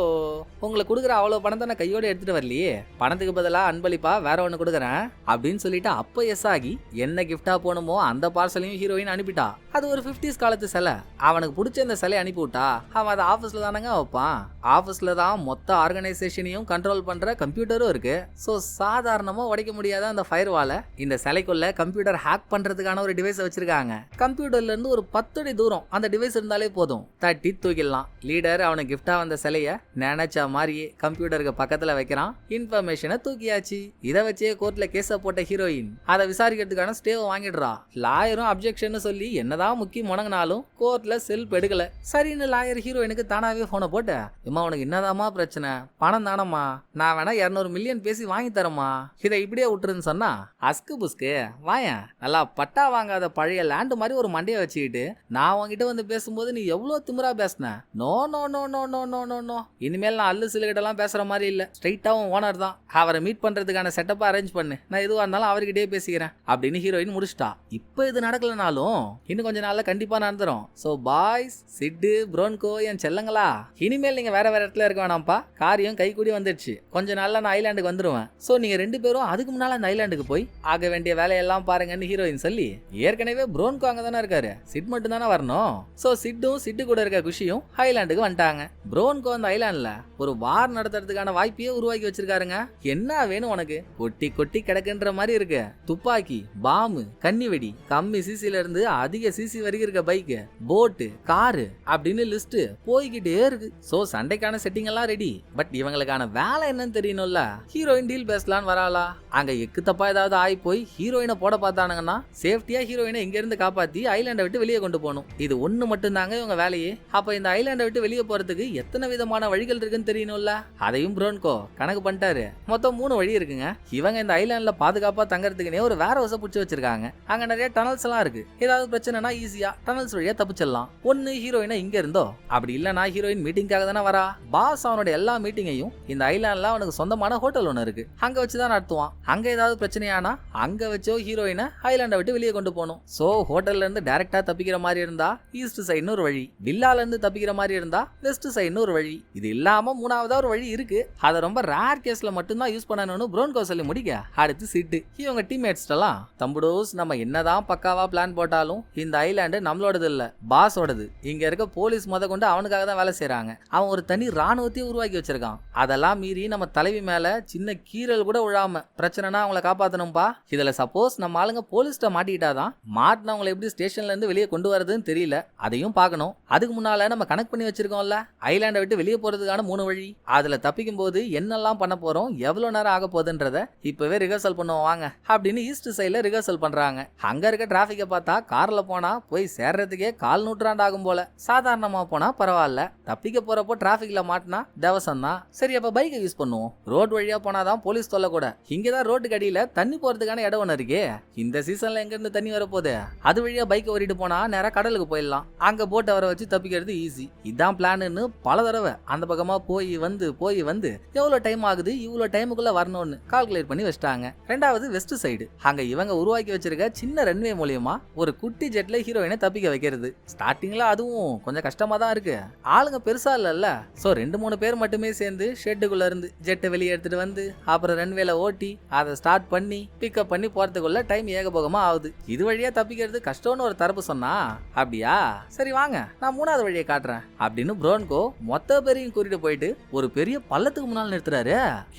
உங்களுக்கு கொடுக்குற அவ்வளவு பணத்தை நான் கையோட எடுத்துட்டு வரலையே, பணத்துக்கு பதிலா அன்பளிப்பா வேற ஒண்ணு கொடுக்குறேன் அப்படின்னு சொல்லிட்டு அப்ப எஸ் ஆகி என்ன கிஃப்டா போகணுமோ அந்த பார்சலையும் ஹீரோயின் அனுப்பிட்டா. அது ஒரு 50s காலத்து சிலை. அவனுக்கு பிடிச்ச அந்த சிலை அனுப்பி விட்டா அவன் அதை ஆபீஸ்ல தானங்க வைப்பான். ஆபீஸ்ல தான் மொத்த ஆர்கனைசேஷனையும் கண்ட்ரோல் பண்ற கம்ப்யூட்டரும் இருக்கு. சோ சாதாரணமா உடைக்க முடியாத அந்த ஃபயர்வாலை இந்த சிலைக்குள்ள கம்ப்யூட்டர் ஹேக் பண்றதுக்கான ஒரு டிவைஸ் வச்சிருக்காங்க. கம்ப்யூட்டர்ல இருந்து ஒரு 10 அடி தூரம் அந்த டிவைஸ் இருந்தாலே போதும், தட்டி தூக்கிடலாம். லீடர் அவனுக்கு கிஃப்டா வந்த சிலைய நினைச்ச மாதிரியே கம்ப்யூட்டருக்கு பக்கத்துல வைக்கிறான். இன்ஃபர்மேஷனை தூக்கியாச்சு. இதை வச்சே கோர்ட்ல கேஸ போட்ட ஹீரோயின் அதை விசாரிக்கிறதுக்கான ஸ்டேவை வாங்கிடுறா. லாயரும் அப்ஜெக்ஷன் சொல்லி என்னதான் முக்கியம் முடங்கினாலும் கோர்ட்ல செல்ஃப் எடுக்கல. சரின்னு லாயர் ஹீரோயினுக்கு தானாவே போனை போட்டு, இம்மா உனக்கு என்னதாமா பிரச்சனை, பணம் தானம்மா, நான் வேணா 200 மில்லியன் பேசி வாங்கி தரமா, இதை இப்படியே விட்டுருன்னு சொன்னா அஸ்கு புஸ்கு வாயன் நல்லா பட்டா வாங்காத பழைய லேண்ட் மாதிரி ஒரு மண்டையை வச்சுக்கிட்டு நான் உங்ககிட்ட வந்து பேசும்போது நீ எவ்வளவு திமிரா பேசின. No no no no no no no no இனிமேல் நான் அல்லு சிலுகிட்ட எல்லாம் பேசுற மாதிரி இல்ல, ஸ்ட்ரைட்டாவும் ஓனர் தான், அவரை மீட் பண்றதுக்கான செட்டப்பா அரேஞ்ச் பண்ணு, நான் எதுவா இருந்தாலும் அவர்கிட்டயே பேசிக்கிறேன் அப்படின்னு ஹீரோயின் முடிச்சிட்டா. இப்ப இது நடக்கலனாலும் இன்னும் கொஞ்ச நாள்ல கண்டிப்பா நடந்துரும். சோ பாய்ஸ், சிட்டு, ப்ரோன்கோ, என் செல்லங்களா, இனிமேல் நீங்க வேற வேற இடத்துல இருக்க வேணாம்ப்பா, காரியம் கை கூடி வந்துடுச்சு. கொஞ்ச நாள்ல நான் ஐலாண்டுக்கு வந்துருவேன். சோ நீங்க 2 பேரும் அதுக்கு முன்னால அந்த ஐலாண்டுக்கு போய் ஆக வேண்டிய வேலையை வேலையெல்லாம் பாருங்கன்னு ஹீரோயின் சொல்லி ஏற்கனவே ப்ரோன்கோ அங்க தானே இருக்காரு, சிட் மட்டும் தானே வரணும். சோ சிட்டு கூட இருக்க குஷியும் ஐலாண்டுக்கு வந்துட்டாங்க. ப்ரோன்கோ அந்த ஐலாண்ட்ல ஒரு வார் நடத்துறதுக்கான வாய்ப்பையே உருவாக்கி வச்சிருக்காருங்க. என்ன வேணும் உனக்கு, கொட்டி கொட்டி கிடக்குன்ற மாதிரி இருக்கு. துப்பாக்கி, பாம்பு, கன்னிவெடி, கம்மி சிசில இருந்து அதிக சிசி வரைக்கும் இருக்க பைக், போட்டு, காரு அப்படின்னு லிஸ்ட் போய்கிட்டே இருக்கு. சோ சண்டைக்கான செட்டிங் எல்லாம் ரெடி. பட் இவங்களுக்கான வேலை என்னன்னு தெரியணும்ல. ஹீரோயின் டீல் பேசலான்னு வராளா, அங்க எக்கு தப்பா ஏதாவது ஆகி போய் ஹீரோயினை போட பார்த்தானுங்கன்னா சேஃப்டியா ஹீரோயினை இங்க இருந்து காப்பாத்தி ஐலாண்டை விட்டு வெளியே கொண்டு போகணும். இது ஒண்ணு மட்டும் தாங்க இவங்க வேலையே. அப்ப இந்த ஐலாண்டை விட்டு வெளியே போறதுக்கு எத்தனை விதமான வழிகள் இருக்குன்னு தெரியணும்ல. அதையும் ப்ரோன்கோ கணக்கு பண்ணிட்டாரு. மொத்தம் 3 வழி இருக்குங்க. இவங்க இந்த ஐலாண்ட்ல பாதுகாப்பா தங்கறதுக்குனே ஒரு வேற ஹவுஸ புடிச்சு வச்சிருக்காங்க. அங்க நிறைய டனல்ஸ் எல்லாம் இருக்கு. ஏதாவது பிரச்சனைனா ஈஸியா டனல்ஸ் வழியா தப்பிச்சிடலாம். ஒன்னு ஹீரோயினை இங்க இருந்தோ, அப்படி இல்லனா ஹீரோயின் மீட்டிங்காக தானே வரா. பாஸ் அவனோட எல்லா மீட்டிங்கையும் இந்த ஐலாண்ட்ல அவனுக்கு சொந்தமான ஹோட்டல் ஒன்று இருக்கு, அங்க வச்சுதான் நடத்துவான். அங்க ஏதாவது பிரச்சனையானா அங்க வச்சோ ஹீரோயினை ஐலாண்டை விட்டு வெளியே கொண்டு போகணும். சோ ஹோட்டல்ல இருந்து டைரக்டா தப்பிக்கிற மாதிரி இருந்தா ஈஸ்ட் சைடுன்னு ஒரு வழி, வில்லால இருந்து தப்பிக்கிற மாதிரி இருந்தா வெஸ்ட் சைடுன்னு ஒரு வழி. இது இல்லாம 3ஆவதா ஒரு வழி இருக்கு. அதை ரொம்ப ரேர் கேஸ்ல மட்டும்தான் யூஸ் பண்ணணும்னு ப்ரோன்கோ சொல்லி முடிக்க அடுத்து சிட்டு இவங்க டீம்மேட்ஸ் எல்லாம், தம்புடோஸ் நம்ம என்னதான் பக்காவா பிளான் போட்டாலும் இந்த ஐலாண்டு நம்மளோடது இல்ல, பாஸோடது. இங்க இருக்க போலீஸ் முத கொண்டு அவனுக்காக தான் வேலை செய்யறாங்க. அவன் ஒரு தனி ராணுவத்தையும் உருவாக்கி வச்சிருக்கான். அதெல்லாம் மீறி நம்ம தலைவி மேல சின்ன கீரல் கூட விழாம பிரச்சனைனா அவங்கள காப்பாத்தணும்பா. இதுல சப்போஸ் நம்ம ஆளுங்க போலீஸ்ட மாட்டிக்கிட்டாதான் மாட்டினவங்களை எப்படி ஸ்டேஷன்ல இருந்து வெளியே கொண்டு வரதுன்னு தெரியல, அதையும் பார்க்கணும். அதுக்கு முன்னால நம்ம கனெக்ட் பண்ணி வச்சிருக்கோம்ல ஐலாண்டை விட்டு வெளியே போறதுக்கான 3 வழி. அதுல தப்பிக்கும் போது என்னெல்லாம் பண்ண போறோம், எவ்வளவு நேரம் ஆக போகுதுன்றத இப்பவே ரிஹர்சல் பண்ணுவோம் வாங்க அப்படின்னு ஈஸ்ட் சைட்ல ரிஹர்சல் பண்றாங்க. அங்க இருக்க டிராபிக்க பார்த்தா கார்ல போனா போய் சேர்றதுக்கே 1/4 நூற்றாண்டு ஆகும் போல. சாதாரணமா போனா பரவாயில்ல, தப்பிக்க போறப்போ டிராபிக்ல மாட்டினா தவசம் தான். சரி அப்ப பைக்கை யூஸ் பண்ணுவோம். ரோட் வழியா போனாதான் போலீஸ் தொல்லை கூட. இங்கதான் ரோட்டுக்கு அடியில தண்ணி போறதுக்கான இடம் ஒண்ணு இருக்கே. இந்த சீசன்ல எங்க இருந்து தண்ணி வரப்போகுது, அது வழியா பைக்கை ஓட்டிட்டு போனா நேரா கடலுக்கு போயிடலாம். அங்க போட்டை வர வச்சு தப்பிக்கிறது ஈஸி. இதான் பிளான்னு பல தடவை அந்த பக்கமா போய் வந்து எவ்வளவு டைம் ஆகுது, இவ்வளவு டைமுக்குள்ள வரணும்னு கால்குலேட் பண்ணி வச்சிட்டாங்க. ரெண்டாவது வெஸ்ட் சைடு, அங்க இவங்க உருவாக்கி வச்சிருக்க சின்ன ரன்வே மூலியமா ஒரு குட்டி ஜெட்ல ஹீரோயினை தப்பிக்க வைக்கிறது. ஸ்டார்டிங்ல அதுவும் கொஞ்சம் கஷ்டமா தான் இருக்கு, ஆளுங்க பெருசா இல்லல்ல. சோ 2-3 பேர் மட்டுமே சேர்ந்து ஷெட்டுக்குள்ள இருந்து ஜெட்டை வெளியே எடுத்துட்டு வந்து அப்புறம் ரன்வேல ஓட்டி அதை ஸ்டார்ட் பண்ணி பிக்கப் பண்ணி போறதுக்குள்ள டைம் ஏகபோகமா ஆகுது. இது வழியா தப்பிக்கிறது கஷ்டம்னு ஒரு தரப்பு சொன்னா, அப்படியா சரி வாங்க நான் 3ஆவது வழியை காட்டுறேன் அப்படின்னு ப்ரோன்கோ மொத்த பேரையும் கூட்டிட்டு போயிட்டு ஒரு பெரிய பள்ளத்துக்கு முன்னால் நிறுத்துறாரு.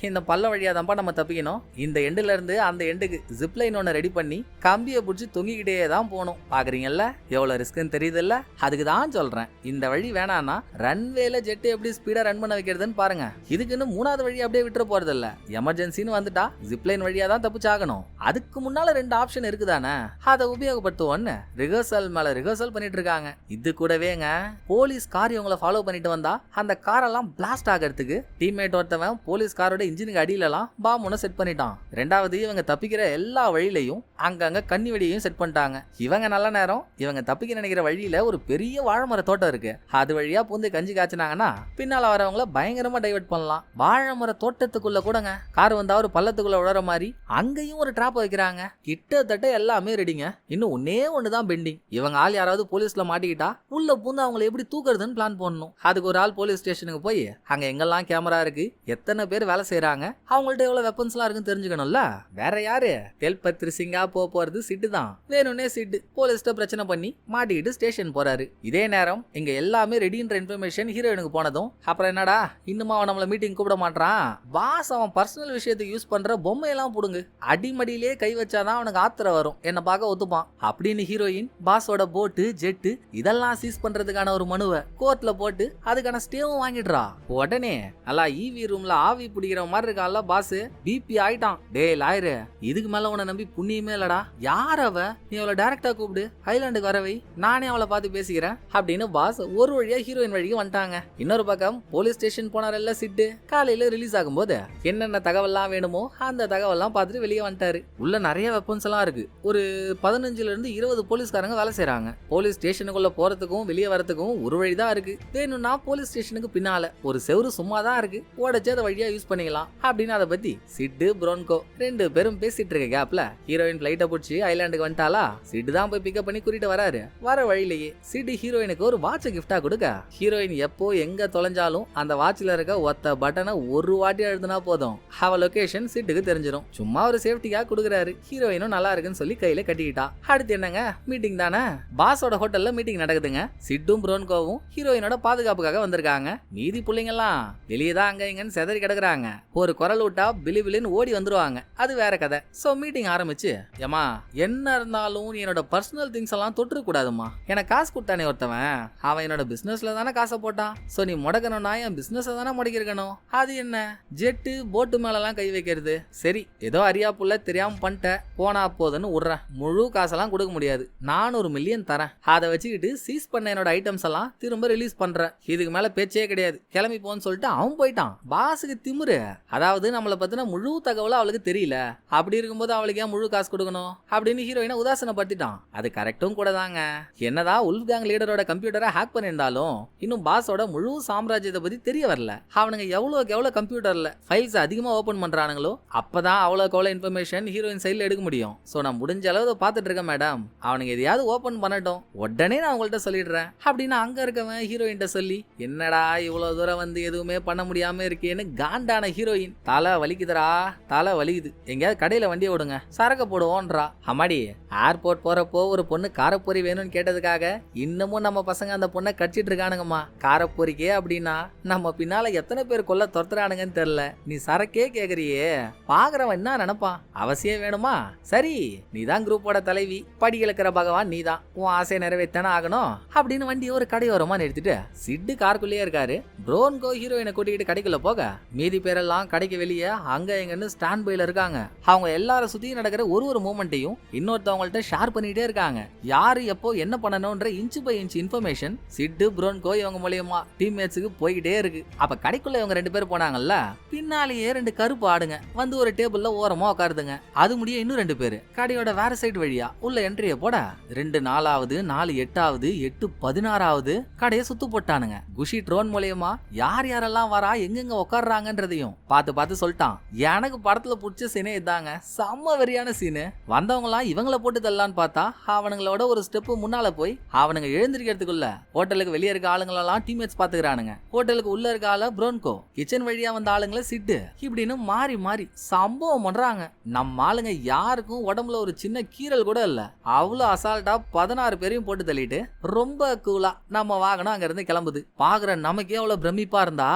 இந்த பள்ள வழியா தான்ப்பா நம்ம தப்பிக்கணும். இந்த எண்டுல இருந்து அந்த எண்டுக்கு ஜிப்லைன் ஒன்னு ரெடி பண்ணி கம்பியை பிடிச்சி தொங்கிக்கிட்டே தான் போகணும். பாக்குறீங்கல்ல எவ்வளவு ரிஸ்க்னு தெரியுதுல்ல. அதுக்கு தான் சொல்றேன் இந்த வழி வேணான்னா ரன்வேல ஜெட் எப்படி ஸ்பீடா ரன் பண்ண வைக்கிறதுன்னு பாருங்க. இதுக்குன்னு 3ஆவது வழி அப்படியே விட்டுற போறது இல்ல. எமர்ஜென்சின்னு வந்துட்டா ஜிப்லைன் வழியா தான் தப்பிச்சாகணும். அதுக்கு முன்னால 2 ஆப்ஷன் இருக்குதானே, அதை உபயோகப்படுத்துவோன்னு ரிஹர்சல் மேல ரிஹர்சல் பண்ணிட்டு இருக்காங்க. இது கூடவேங்க போலீஸ் கார் இவங்களை ஃபாலோ பண்ணிட்டு வந்தா அந்த காரெல்லாம் பிளாஸ்ட் ஆகிறதுக்கு டீம்மேட் ஒருத்தவன் போலீஸ் காரோட இன்ஜினுக்கு அடியிலலாம் பாம் ஒன்று செட் பண்ணிட்டான். ரெண்டாவது இவங்க தப்பிக்கிற எல்லா வழியிலையும் அங்கங்க கன்னி வெடியையும் செட் பண்ணிட்டாங்க. இவங்க நல்ல நேரம் இவங்க தப்பிக்க நினைக்கிற வழியில ஒரு பெரிய வாழைமர தோட்டம் இருக்கு. அது வழியா பூந்து கஞ்சி காய்ச்சினாங்கன்னா பின்னால வரவங்கள பயங்கரமா டைவர்ட் பண்ணலாம். வாழைமர தோட்டத்துக்குள்ள கூடங்க கார் வந்தா ஒரு பள்ளத்துக்குள்ள உழற மாதிரி அங்கேயும் ஒரு டிராப் வைக்கிறாங்க. கிட்டத்தட்ட எல்லாமே ரெடிங்க. இன்னும் ஒண்ணுதான் பெண்டிங். இவங்க ஆள் யாராவது போலீஸ்ல மாட்டிக்கிட்டா உள்ள பூந்து அவங்களை எப்படி தூக்குறதுன்னு பிளான் பண்ணணும். அதுக்கு ஒரு ஆள் போலீஸ் ஸ்டேஷனுக்கு போய் அங்க எங்கெல்லாம் கேமரா இருக்கு, எத்தனை பேர் வேலை செய்யறாங்க, அவங்கள்ட்ட எவ்வளவு வெப்பன்ஸ் எல்லாம் இருக்குன்னு தெரிஞ்சுக்கணும்ல. வேற யாரு தெல்பத்ரி சிங்கா போறது சிட்டு தான். வேணும்னே சிட்டு போலீஸ்ட பிரச்சனை பண்ணி மாட்டிக்கிட்டு ஸ்டேஷன் போறாரு. இதே நேரம் இங்க எல்லாமே ரெடின்ற இன்ஃபர்மேஷன் ஹீரோயினுக்கு போனதும் அப்புறம் என்னடா இன்னுமா அவன் நம்மள மீட்டிங் கூப்பிட மாட்டான், பாஸ் அவன் பர்சனல் விஷயத்துக்கு யூஸ் பண்ற பொம்மையெல்லாம் புடுங்கு, அடிமடியிலே கை வச்சாதான் அவனுக்கு ஆத்திரம் வரும், என்ன பார்க்க ஒத்துப்பான் அப்படின்னு ஹீரோயின் பாஸோட போட்டு ஜெட்டு இதெல்லாம் சீஸ் பண்றதுக்கான ஒரு மனுவை கோர்ட்ல போட்டு அதுக்கான ஸ்டேவும் வாங்கிடுறா. உடனே நல்லா ஈவி ரூம்ல ஆவி பிடிக்கிற மாதிரி இருக்கான்ல பாஸ், பிபி ஆயிட்டான். டே லாயரு இதுக்கு மேல உன்னை நம்பி புண்ணியமே இல்லடா, யார் அவ, நீ அவளை டைரக்டா கூப்பிடு ஐலாண்டுக்கு வரவை, நானே அவளை பார்த்து பேசிக்கிறேன் அப்படின்னு பாஸ் ஒரு வழியா ஹீரோயின் வழிக்கு வந்துட்டாங்க. இன்னொரு பக்கம் போலீஸ் ஸ்டேஷன் போனார்ல சிட்டு, காலையில ரிலீஸ் ஆகும் போது என்னென்ன தகவல்லாம் வேணுமோ அந்த தகவல்லாம் பார்த்துட்டு வெளியே வந்துட்டாரு. உள்ள நிறைய வெப்பன்ஸ் எல்லாம் இருக்கு. ஒரு 15ல இருந்து 20 போலீஸ்காரங்க வேலை செய்யறாங்க. போலீஸ் ஸ்டேஷனுக்குள்ள போறதுக்கும் வெளியே வரதுக்கும் ஒரு வழிதான் இருக்கு. வேணும்னா போலீஸ் ஸ்டேஷனுக்கு பின்னால ஒரு செவரு சும்மா தான் இருக்கு, உடச்சு அதை வழியா யூஸ் பண்ணிக்கலாம் அப்படின்னு அதை பத்தி சிட்டு ப்ரோன்கோ 2 பேரும் பேசிட்டு இருக்க கேப்ல ஹீரோயின் பிளைட்டை பிடிச்சி ஐலாண்டுக்கு வந்துட்டாலா. சிட்டு தான் போய் பிக்கப் பண்ணி கூட்டிட்டு வராரு. வர வழியிலேயே சிட்டு ஹீரோயினுக்கு ஒரு வாட்சை கிஃப்டா கொடுக்க, ஹீரோயின் எப்போ எங்க தொலைஞ்சாலும் அந்த வாட்ச்ல இருக்க ஒத்த பட்டனை ஒரு வாட்டி எழுதுனா போதும் அவ லொகேஷன் சிட்டுக்கு தெரிஞ்சிடும். சும்மா ஒரு சேஃப்டிக்காக கொடுக்குறாரு. ஹீரோயினும் நல்லா இருக்குன்னு சொல்லி கையில கட்டிக்கிட்டா. அடுத்து என்னங்க, மீட்டிங் தானே. பாஸோட ஹோட்டல்ல மீட்டிங் நடக்குதுங்க. சிட்டும் ப்ரோன்கோவும் ஹீரோயினோட பாதுகாப்புக்காக வந்திருக்காங்க. மீதி பிள்ளைங்க எல்லாம் வெளியேதான் அங்க இங்கன்னு செதறி கிடக்குறாங்க. ஒரு குரல் விட்டா பிலி பிலின்னு ஓடி வந்துருவாங்க. அது வேற கதை. சோ மீட்டிங் ஆரம்பிச்சு, ஏமா என்ன இருந்தாலும் நீ என்னோட பர்சனல் திங்ஸ் எல்லாம் தொட்டுற கூடாதுமா. எனக்கு காசு கொடுத்தானே ஒருத்தவன், அவன் என்னோட பிசினஸ்ல தானே காசை போட்டான். சோ நீ முடக்கணும்னா என் பிசினஸ் தானே முடக்கிருக்கணும். அது என்ன ஜெட்டு போட்டு மேல எல்லாம் கை வைக்கிறது. சரி ஏதோ அறியா புள்ள தெரியாம பண்ணிட்ட, போனா போதுன்னு விடுறேன். முழு காசெல்லாம் கொடுக்க முடியாது, 400 மில்லியன் தரேன். அதை வச்சுக்கிட்டு சீஸ் பண்ண என்னோட ஐட்டம்ஸ் எல்லாம் திரும்ப ரிலீஸ் பண்றேன். இதுக்கு மேல பேச்சே கிடையாது, கிளம்பி போன்னு சொல்லிட்டு அவன் போயிட்டான். பாஸுக்கு திமிரு. அதாவது நம்மளை பத்தின முழு தகவலும் அவளுக்கு தெரியல, அப்படி இருக்கும்போது அவளுக்கு ஏன் முழு காசு கொடுக்கணும் அப்படின்னு ஹீரோயினை உதாசனப்படுத்திட்டான். அது கரெக்டும் கூட தாங்க. என்னதான் உல்ஃப் கேங் லீடரோட கம்ப்யூட்டரை ஹேக் பண்ணியிருந்தாலும் இன்னும் பாஸோட முழு சாம்ராஜ்யத்தை பத்தி தெரிய வரல. அவனுங்க எவ்வளவுக்கு எவ்வளவு கம்ப்யூட்டர்ல ஃபைல்ஸ் அதிகமா ஓபன் பண்றானுங்களோ அப்பதான் அவ்வளவுக்கு எவ்வளவு இன்ஃபர்மேஷன் ஹீரோயின் சைட்ல எடுக்க முடியும். சோ நான் முடிஞ்ச அளவு பார்த்துட்டு இருக்கேன் மேடம், அவனுங்க எதையாவது ஓபன் பண்ணட்டும், உடனே நான் உங்கள்கிட்ட சொல்லிடுறேன் அப்படின்னு அங்க இருக்கவன் ஹீரோயின்ட்ட சொல்லி, என்னடா இவ்வளவு தூரம் வந்து எதுவுமே பண்ண முடியாம இருக்கேன்னு காண்டான ஹீரோயின், தலை வலிக்குதுரா தலை வலிக்குது, எங்கேயாவது கடையில வண்டியை விடுங்க சரக்கு போடுவோன்றா. அம்மாடி ஏர்போர்ட் போறப்போ ஒரு பொண்ணு காரப்பொரி வேணும்னு கேட்டதுக்காக இன்னமும் நம்ம பசங்க அந்த பொண்ணை கடிச்சிட்டு இருக்கானுங்கம்மா. காரப்பொரிக்கே அப்படின்னா நம்ம பின்னால எத்தனை பேர் கொல்ல துரத்துறானுங்கன்னு தெரியல. நீ சரக்கே கேக்குறியே, பாக்குறவன் என்ன நினைப்பான். அவசியம் வேணுமா? சரி நீதான் குரூப்போட தலைவி, படி இழக்கிற பகவான் நீதான், உன் ஆசையை நிறைவேற்றானே ஆகணும் அப்படின்னு வண்டியை ஒரு கடையோரமா நிறுத்திட்டு சிட்டு காருக்குள்ளேயே இருக்காரு. ப்ரோன்கோ ஹீரோயினை கூட்டிக்கிட்டு கடைக்குள்ள போக மீதி பேரெல்லாம் கடைக்கு வெளியே அங்க எங்கன்னு ஸ்டாண்ட் பைல இருக்காங்க. அவங்க எல்லாரும் சுத்தி நடக்கிற ஒரு மூமெண்ட்டையும் இன்னொருத்தவங்கள்ட்ட ஷேர் பண்ணிட்டே இருக்காங்க. யாரு எப்போ என்ன பண்ணணும்ன்ற இன்ச்சு பை இன்ச் இன்ஃபர்மேஷன் சிட்டு ப்ரோன்கோ இவங்க மூலியமா டீம்மேட்ஸுக்கு போய்கிட்டே இருக்கு. அப்ப கடைக்குள்ள இவங்க 2 பேர் போனாங்கல்ல, பின்னாலேயே 2 கருப்பு ஆடுங்க வந்து ஒரு டேபிள்ல ஓரமா உட்காருதுங்க. அது முடிய இன்னும் 2 பேரு கடையோட வேற சைடு வழியா உள்ள என்ட்ரிய போட 2 4வது 4 8வது 8 16வது கடையை சுத்து போட்டானுங்க. குஷி ட்ரோன் மூலியமா யார் யாரெல்லாம் வரா எங்கெங்க உட்கார்றாங்கன்றதையும் பார்த்து பார்த்து சொல்லிட்டான். எனக்கு படத்துல பிடிச்ச சீனே இதாங்க, செம்ம வெறியான சீனு. வந்தவங்க எல்லாம் இவங்களை போட்டு தள்ளலான்னு பார்த்தா அவனுங்களோட ஒரு ஸ்டெப் முன்னால போய் அவனுங்க எழுந்திருக்கிறதுக்குள்ள ஹோட்டலுக்கு வெளியே இருக்க ஆளுங்களெல்லாம் டீம்மேட்ஸ் பாத்துக்கிறானுங்க. ஹோட்டலுக்கு உள்ள இருக்க ஆள ப்ரோன்கோ, கிச்சன் வழியா வந்த ஆளுங்களை சிட்டு, இப்படின்னு மாறி மாறி சம்பவம் பண்றாங்க. நம்ம ஆளுங்க யாருக்கும் உடம்புல ஒரு சின்ன கீரல் கூட இல்ல, அவ்வளவு அசால்ட்டா 16 பேரையும் போட்டு தள்ளிட்டு ரொம்ப கூலா நம்ம வாகனம் அங்க இருந்து கிளம்புது. பாக்குற நமக்கே அவ்வளவு பிரமிப்பா இருந்தா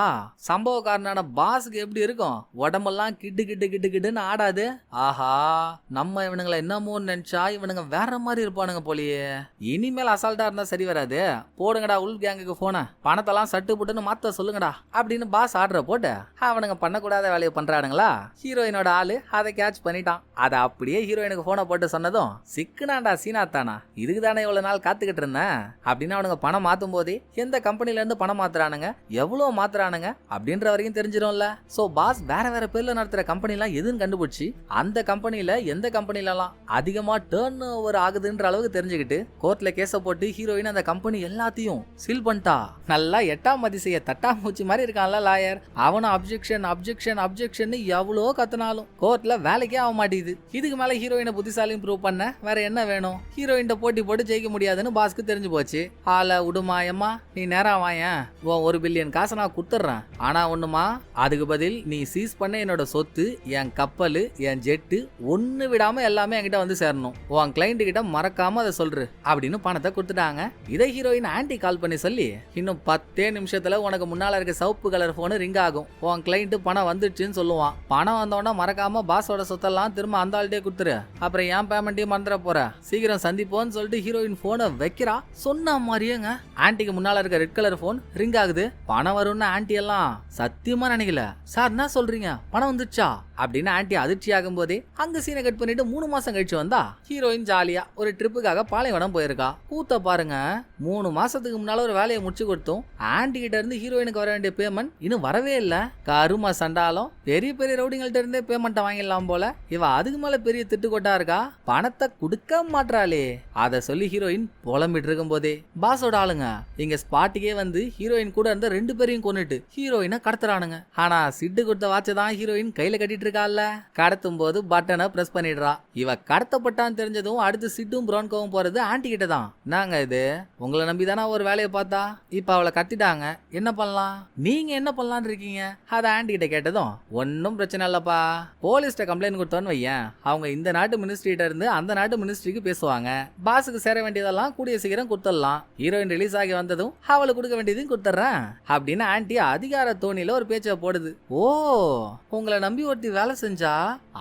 சம்பவக்காரனான பாஸுக்கு எப்படி இருக்கும்? உடம்பெல்லாம் கிட்டு கிட்டு கிட்டு கிட்டுன்னு ஆடாது. ஆஹா, நம்ம இவனுங்களை என்னமோ நினைச்சா இவனுங்க வேற மாதிரி இருப்பானுங்க போலியே. இனிமேல் அசால்ட்டா இருந்தா சரி வராது. போடுங்கடா உல்ஃப் கேங்குக்கு போன, பணத்தெல்லாம் சட்டு புட்டுன்னு மாத்த சொல்லுங்கடா அப்படின்னு பாஸ் ஆர்டரை போட்டு அவனுங்க பண்ணக்கூடாத வேலையை பண்றானுங்களா. ஹீரோயினோட ஆளு அதை கேட்ச் பண்ணிட்டான். அதை அப்படியே ஹீரோயினுக்கு போனை போட்டு சொன்னதும், சிக்குனாண்டா சீனாத்தானா, இதுக்கு தானே இவ்வளவு நாள் காத்துக்கிட்டு இருந்தேன் அப்படின்னு அவனுங்க பணம் மாத்தும் போதே எந்த கம்பெனில இருந்து பணம் மாத்துறானுங்க, எவ்வளவு மாத்துறானுங்க அப்படின்ற வரைக்கும் தெரிஞ்சிடும்ல. சோ பாஸ் வேற வேற பேர்ல நடத்துற கம்பெனி எல்லாம் எதுன்னு கண்டுபிடிச்சு அந்த கம்பெனில எந்த கம்பெனில எல்லாம் அதிகமா டர்ன் ஓவர் ஆகுதுன்ற அளவுக்கு தெரிஞ்சுக்கிட்டு கோர்ட்ல கேஸ போட்டு ஹீரோயின் அந்த கம்பெனி எல்லாத்தையும் சீல் பண்ணிட்டா. நல்லா 8ஆம் அதிசய தட்டாமூச்சி மாதிரி இருக்கான்ல லாயர். அவனும் அப்ஜெக்ஷன் அப்ஜெக்ஷன் அப்ஜெக்ஷன் எவ்வளோ கத்துனாலும் கோர்ட்ல வேலைக்கே ஆக மாட்டேங்குது. இதுக்கு மேல ஹீரோயினை புத்திசாலியும் ப்ரூவ் பண்ண வேற என்ன வேணும்? ஹீரோயின் போட்டி போட்டு ஜெயிக்க முடியாதுன்னு பாஸ்க்கு தெரிஞ்சு போச்சு. ஆள விடுமா எம்மா, நீ நேரம் வாயன், 1 பில்லியன் காசை நான் குடுத்துறேன். ஆனா ஒண்ணுமா, அதுக்கு பதில் நீ சீஸ் பண்ண என்னோட சொத்து, என் கப்பல், என் ஜெட்டு ஒண்ணு விடாம எல்லாமே என்கிட்ட வந்து சேரணும். உன் கிளைண்ட் கிட்ட மறக்காம அதை சொல்று அப்படின்னு பணத்தை கொடுத்துட்டாங்க. இதை ஹீரோயின் ஆன்டி கால் பண்ணி சொல்லி, இன்னும் 10 நிமிஷத்துல உனக்கு முன்னால இருக்க சிவப்பு கலர் போன் ரிங் ஆகும், உன் கிளைண்ட் பணம் வந்துடுச்சுன்னு சொல்லுவான். பணம் வந்தோன்னா மறக்காம பாஸோட சொத்தெல்லாம் திரும்ப அந்த ஆள்கிட்டே கொடுத்துரு, அப்புறம் ஏன் பேமெண்ட்டையும் மறந்துட போற, சீக்கிரம் சந்திப்போன்னு சொல்லிட்டு ஹீரோயின் போனை வைக்கிறா. சொன்ன மாதிரியேங்க ஆன்டிக்கு முன்னால இருக்க ரெட் கலர் போன் ரிங் ஆகுது. பணம் வரும்னு ஆன்டி எல்லாம் சத்தியமா நினைக்கல. சார் என்ன சொல்றீங்க, பணம் வந்துச்சா அப்படின்னு ஆன்டி அதிர்ச்சி ஆகும் போதே அங்க சீனை கட் பண்ணிட்டு 3 மாசம் கழிச்சு வந்தா ஹீரோயின் ஜாலியா ஒரு ட்ரிப்புக்காக பாலைவனம் போயிருக்கா. கூத்த பாருங்க, 3 மாசத்துக்கு முன்னால ஒரு வேலையை முடிச்சு கொடுத்தோம். ஆன்டி கிட்ட இருந்து ஹீரோயினுக்கு வர வேண்டிய பேமெண்ட் இன்னும் வரவே இல்ல. கருமா சண்டாலும் பெரிய பெரிய ரவுடிங்கள்ட்ட இருந்தே பேமெண்ட்டை வாங்கிடலாம் போல. இவ அதுக்கு மேல பெரிய திட்டுக்கொட்டா இருக்கா, பணத்தை கொடுக்க மாட்டாளே. அத சொல்லி ஹீரோயின் புலம்பிட்டு இருக்கும் போதே பாஸோட ஆளுங்க இங்க ஸ்பாட்டுக்கே வந்து ஹீரோயின் கூட இருந்த 2 பேரையும் கொன்னுட்டு ஹீரோயினை கடத்துறானுங்க. ஆனா சிட்டு கொடுத்த வாட்சை தான் ஹீரோயின் கையில கட்டிட்டு இருக்கால, கடத்தும் போது பட்டனை பிரஸ் பண்ணிடுறா. இவ கடத்தப்பட்டான்னு தெரிஞ்சதும் அடுத்து சிட்டும் ப்ரோன்கோவும் போறது ஆன்டி கிட்ட தான். நாங்க இது உங்களை நம்பிதானா ஒரு வேலையை பார்த்தா, இப்ப அவளை கட்டிட்டாங்க, என்ன பண்ணலாம், நீங்க என்ன பண்ணலான்னு இருக்கீங்க? அத ஆன்டி கிட்ட கேட்டதும், ஒன்னும் பிரச்சனை இல்லப்பா, போலீஸ்ட கம்ப்ளைண்ட் கொடுத்தோன்னு வையன், அவங்க இந்த நாட்டு மினிஸ்ட்ரிட்ட இருந்து அந்த நாட்டு மினிஸ்ட்ரிக்கு பேசுவாங்க. பாஸுக்கு சேர வேண்டியதெல்லாம் கூடிய சீக்கிரம் கொடுத்துடலாம். ஹீரோயின் ரிலீஸ் ஆகி வந்ததும் அவளுக்கு கொடுக்க வேண்டியதையும் கொடுத்துட்றேன் அப்படின்னு ஆன்ட்டி அதிகார தோணியில ஒரு பேச்சை போடுது. ஓ, உங்களை நம்பி ஒருத்தி வேலை செஞ்சா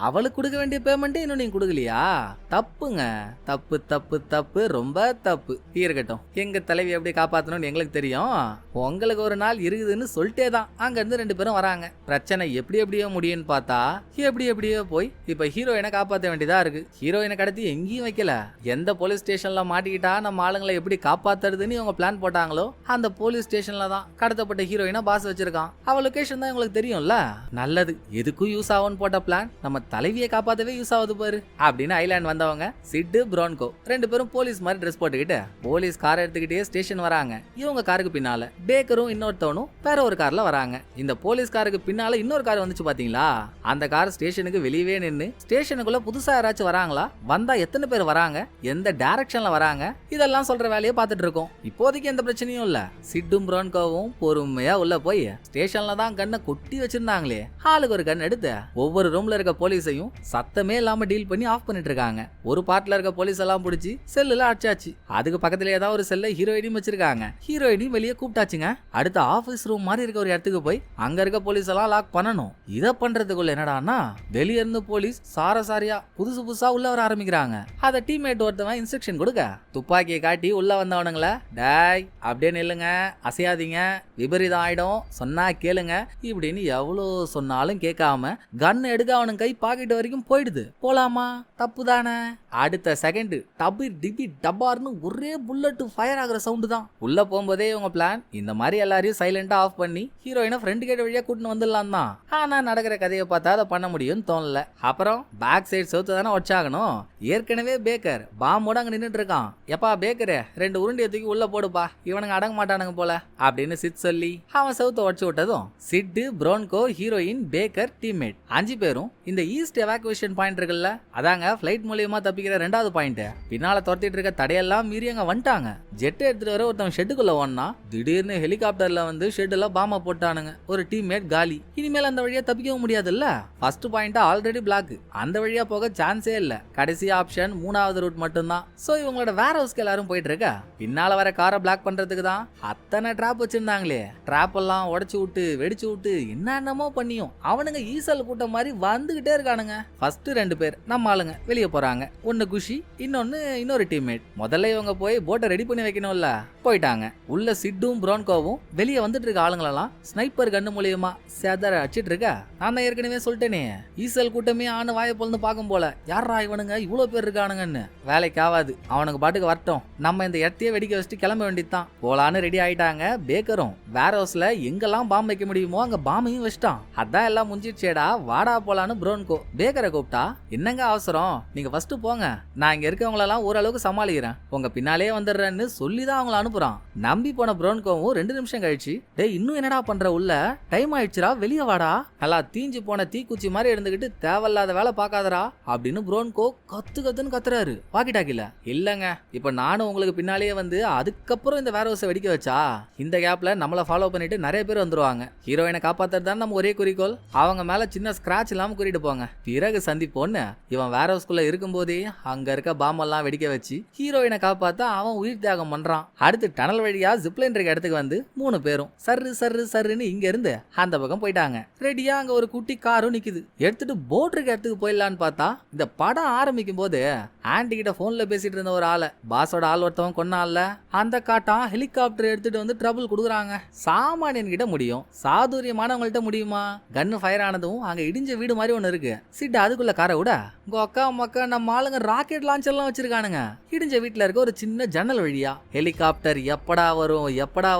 அவளுக்கு கொடுக்க வேண்டிய பேமெண்ட் இன்னும் நீங்க கொடுக்கலையா? தப்புங்க, தப்பு தப்பு தப்பு, ரொம்ப தப்பு. இருக்கட்டும், எங்க தலைவி எப்படி காப்பாத்தணும்னு எங்களுக்கு தெரியும். உங்களுக்கு ஒரு நாள் இருக்குதுன்னு சொல்லிட்டே தான் அங்க இருந்து 2 பேரும் வராங்க. பிரச்சனை எப்படி எப்படியோ முடியும்னு பார்த்தா எப்படியோ போய் இப்ப ஹீரோயினை காப்பாற்ற வேண்டியதா இருக்கு. ஹீரோயினை கடத்தி எங்கேயும் வைக்கல. எந்த போலீஸ் ஸ்டேஷன்ல மாட்டிக்கிட்டா நம்ம ஆளுங்களை எப்படி காப்பாத்துறதுன்னு இவங்க பிளான் போட்டாங்களோ அந்த போலீஸ் ஸ்டேஷன்ல தான் கடத்தப்பட்ட ஹீரோயினை பாஸ் வச்சிருக்கான். அவ லொகேஷன் தான் உங்களுக்கு தெரியும்ல. நல்லது, எதுக்கும் யூஸ் ஆகும்னு போட்ட பிளான் நம்ம தலைவியை காப்பாத்தவே யூஸ் ஆகுது பாரு அப்படின்னு ஐலாண்ட் வந்தவங்க சிட்டு பிரான்கோ 2 பேரும் போலீஸ் மாதிரி ட்ரெஸ் போட்டுக்கிட்டு போலீஸ் கார் எடுத்துக்கிட்டே ஸ்டேஷன் வராங்க. இவங்க காருக்கு பின்னால பேக்கரும் இன்னொருத்தவனும் வேற ஒரு கார்ல வராங்க. இந்த போலீஸ் காருக்கு பின்னால இன்னொரு கார் வந்துச்சு பாத்தீங்களா? அந்த கார் ஸ்டேஷனுக்கு வெளியவே நின்னு ஸ்டேஷனுக்குள்ள புதுசா யாராச்சும் வராங்களா, வந்தா எத்தனை பேர் வராங்க, எந்த டைரக்ஷன்ல வராங்க, இதெல்லாம் சொல்ற வேலையை பார்த்துட்டு இருக்கோம். இப்போதைக்கு எந்த பிரச்சனையும் இல்ல. சிட்டும் பிரான்கோவும் பொறுமையா உள்ள போய் ஸ்டேஷன்ல தான் கண்ணை கொட்டி வச்சிருந்தாங்களே, ஆளுக்கு ஒரு கண் எடுத்து ஒவ்வொரு ரூம்ல இருக்க போலீஸையும் சத்தமே இல்லாம டீல் பண்ணி ஆஃப் பண்ணிட்டு இருக்காங்க. ஒரு பார்ட்ல இருக்க போலீஸ் எல்லாம் பிடிச்சி செல்லுல அடிச்சாச்சு. அதுக்கு பக்கத்துலயே தான் ஒரு செல்ல ஹீரோயினும் வச்சிருக்காங்க. ஹீரோயினும் வெளியே கூப்பிட்டாச்சுங்க. அடுத்த ஆபீஸ் ரூம் மாதிரி இருக்க ஒரு இடத்துக்கு போய் அங்க இருக்க போலீஸ் எல்லாம் லாக் பண்ணணும். இத பண்றதுக்குள்ள என்னடான்னா வெளிய இருந்து போலீஸ் சாரசாரியா புதுசு புதுசா உள்ள வர ஆரம்பிக்கிறாங்க. அத டீம்மேட் ஒருத்தவன் இன்ஸ்ட்ரக்ஷன் கொடுக்க துப்பாக்கியை காட்டி உள்ள வந்தவனுங்கள, டேய் அப்படியே நில்லுங்க, அசையாதீங்க, விபரீதம் ஆயிடும், சொன்னா கேளுங்க இப்படின்னு எவ்வளவு சொன்னாலும் கேட்காம கன் எடுக்க அவனுக்கு கை பாக்கெட் வரைக்கும் போயிடுது. போலாமா? தப்பு தானே? அடுத்த செகண்ட் டபி டிபி டபார்னு ஒரே புல்லட் ஃபயர் ஆகுற சவுண்டு தான். உள்ள போகும்போதே இவங்க பிளான் இந்த மாதிரி எல்லாரையும் சைலண்டா ஆஃப் பண்ணி ஹீரோயினை ஃப்ரெண்ட் கேட் வழியா கூட்டின்னு வந்துடலாம் தான். ஆனா நடக்கிற கதையை பார்த்தா அதை பண்ண முடியும்னு தோணல. அப்புறம் பேக் சைடு சவுத்து தானே வச்சாகணும். ஏற்கனவே பேக்கர் பாம்போட அங்க நின்றுட்டு இருக்கான். எப்பா பேக்கரு 2 உருண்டியை தூக்கி உள்ள போடுப்பா, இவனுங்க அடங்க மாட்டானுங்க போல அப்படின்னு சிட் சொல்லி அவன் சவுத்தை உடச்சு விட்டதும் சிட்டு, பிரான்கோ, ஹீரோயின், பேக்கர், டீம்மேட் 5 பேரும் இந்த ஈஸ்ட் எவாக்குவேஷன் பாயிண்ட் இருக்குல்ல, அதாங்க ஃபிளைட் மூலியமா தப்பிக்கிற 2வது பாயிண்ட், பின்னால துரத்திட்டு இருக்க தடையெல்லாம் மீறி அங்க வந்துட்டாங்க. ஜெட் எடுத்துட்டு வர ஒருத்தன் ஷெட்டுக்குள்ள ஓடனா திடீர்னு ஹெலிகாப்டர்ல வந்து ஷெட்ல பாம்ப போட்டானுங்க. ஒரு டீம்மேட் காலி. இனிமேல் அந்த வழியா தப்பிக்கவும் முடியாதுல்ல. ஃபர்ஸ்ட் பாயிண்ட் ஆல்ரெடி பிளாக், அந்த வழியா போக சான்ஸே இல்ல. கடைசி ஆப்ஷன் 3வது ரூட் மட்டும்தான். சோ இவங்களோட வேர் ஹவுஸ்க்கு எல்லாரும் போயிட்டு இருக்க பின்னால வர காரை பிளாக் பண்றதுக்கு தான் அத்தனை ட்ராப் வச்சிருந்தாங்களே. ட்ராப் எல்லாம் உடைச்சு விட்டு வெடிச்சு விட்டு என்னென்னமோ பண்ணியும் அவனுங்க ஈசல் கூட்டம் மாதிரி வந்துகிட்டே இருக்கானுங்க. ஃபர்ஸ்ட் 2 பேர் நம்ம ஆளுங்க வெளியே போறாங்க. ஒன்னு குஷி, இன்னொரு டீம்மேட். முதல்ல இவங்க போய் போட்டை ரெடி பண்ணி வைக்கணும்ல, போயிட்டாங்க. உள்ள சிட்டும் பிரான்கோவும் வெளியே வந்துட்டு இருக்க ஆளுங்களெல்லாம் ஸ்னைப்பர் கண்ணு மூலியமா சேதற அடிச்சிட்டு இருக்க. நான் ஏற்கனவே சொல்லிட்டேனே, ஈசல் கூட்டமே ஆணு வாயை பொழுது பார்க்கும் போல, யாரா இவனுங்க இவ்வளவு பேர் இருக்கானுங்கன்னு. வேலைக்கு ஆகாது, அவனுக்கு பாட்டுக்கு வரட்டும், நம்ம இந்த இடத்தையே வெடிக்க வச்சுட்டு கிளம்ப வேண்டியதுதான். போலான்னு ரெடி ஆயிட்டாங்க. பேக்கரும் வேர் ஹவுஸ்ல எங்கெல்லாம் பாம்பு வைக்க முடியுமோ அங்க பாம்பையும் வச்சிட்டான். அதான் எல்லாம் முடிஞ்சிடுச்சேடா, வாடா போலான்னு பிரான்கோ பேக்கரை கூப்பிட்டா, என்னங்க அவசரம், நீங்க ஃபர்ஸ்ட் போங்க, நான் இங்க இருக்கவங்களெல்லாம் ஓரளவுக்கு சமாளிக்கிறேன், உங்க பின்னாலே வந்துடுறேன்னு சொல்லிதான் அவங்கள அனுப்புறான். நம்பி போன பிரான்கோவும் 2 நிமிஷம் கழிச்சு, டேய் இன்னும் என்னடா பண்ற, உள்ள டைம் ஆயிடுச்சுடா, வெளியே வாடா, நல்லா தீஞ்சு போன தீக்குச்சி மாதிரி இருந்துகிட்டு தேவையில்லாத வேலை பார்க்காதரா அப்படின்னு பிரான்கோ கத்துன்னு கத்துறாரு வாக்கி டாக்கில. இல்லங்க, இப்ப நானும் உங்களுக்கு பின்னாலேயே வந்து அதுக்கப்புறம் இந்த வேர் ஹவுஸை வெடிக்க வச்சா இந்த கேப்ல நம்மள ஃபாலோ பண்ணிட்டு நிறைய பேர் வந்துருவாங்க. ஹீரோயினை காப்பாத்துறது தான் நம்ம ஒரே குறிக்கோள். அவங்க மேல சின்ன ஸ்கிராட்ச் இல்லாம கூட்டிட்டு போங்க, பிறகு சந்திப்போன்னு இவன் வேர் ஹவுஸ்குள்ள இருக்கும்போதே அங்க இருக்க பாம்பெல்லாம் வெடிக்க வச்சு ஹீரோயினை காப்பாத்த அவன் உயிர் தியாகம் பண்றான். அடுத்து டனல் வழியா ஜிப்லைன் இருக்க இடத்துக்கு வந்து 3 பேரும் சர்ன்னு இங்க இருந்து அந்த பக்கம் போயிட்டாங்க. ரெடியா அங்க ஒரு குட்டி காரும் நிக்குது. எடுத்துட்டு போட் இருக்க இடத்துக்கு போயிடலான்னு பார்த்தா இந்த படம் ஆரம்பிக்கும் போது ஆண்டி கிட்ட போன்ல பேசிட்டு இருந்த ஒரு ஆளை பாஸோட ஆள் ஒருத்தவன் கொன்னால அந்த காட்டான் ஹெலிகாப்டர் எடுத்துட்டு வந்து ட்ரபிள் கொடுக்குறாங்க. சாமானியன் கிட்ட முடியும், சாதுரியமானவங்கள்ட்ட முடியுமா? கன்னு ஃபயர் ஆனதும் அங்க இடிஞ்ச வீடு மாதிரி ஒண்ணு இருக்கு. சிட்டு அதுக்குள்ள காரை விட உங்க அக்கா மக்கா நம்ம ஆளுங்க ராக்கெட் லான்ச்சர் எல்லாம் வச்சிருக்கானுங்க. இடிஞ்ச வீட்டுல இருக்க ஒரு சின்ன ஜன்னல் வழியா ஹெலிகாப்டர் எப்படா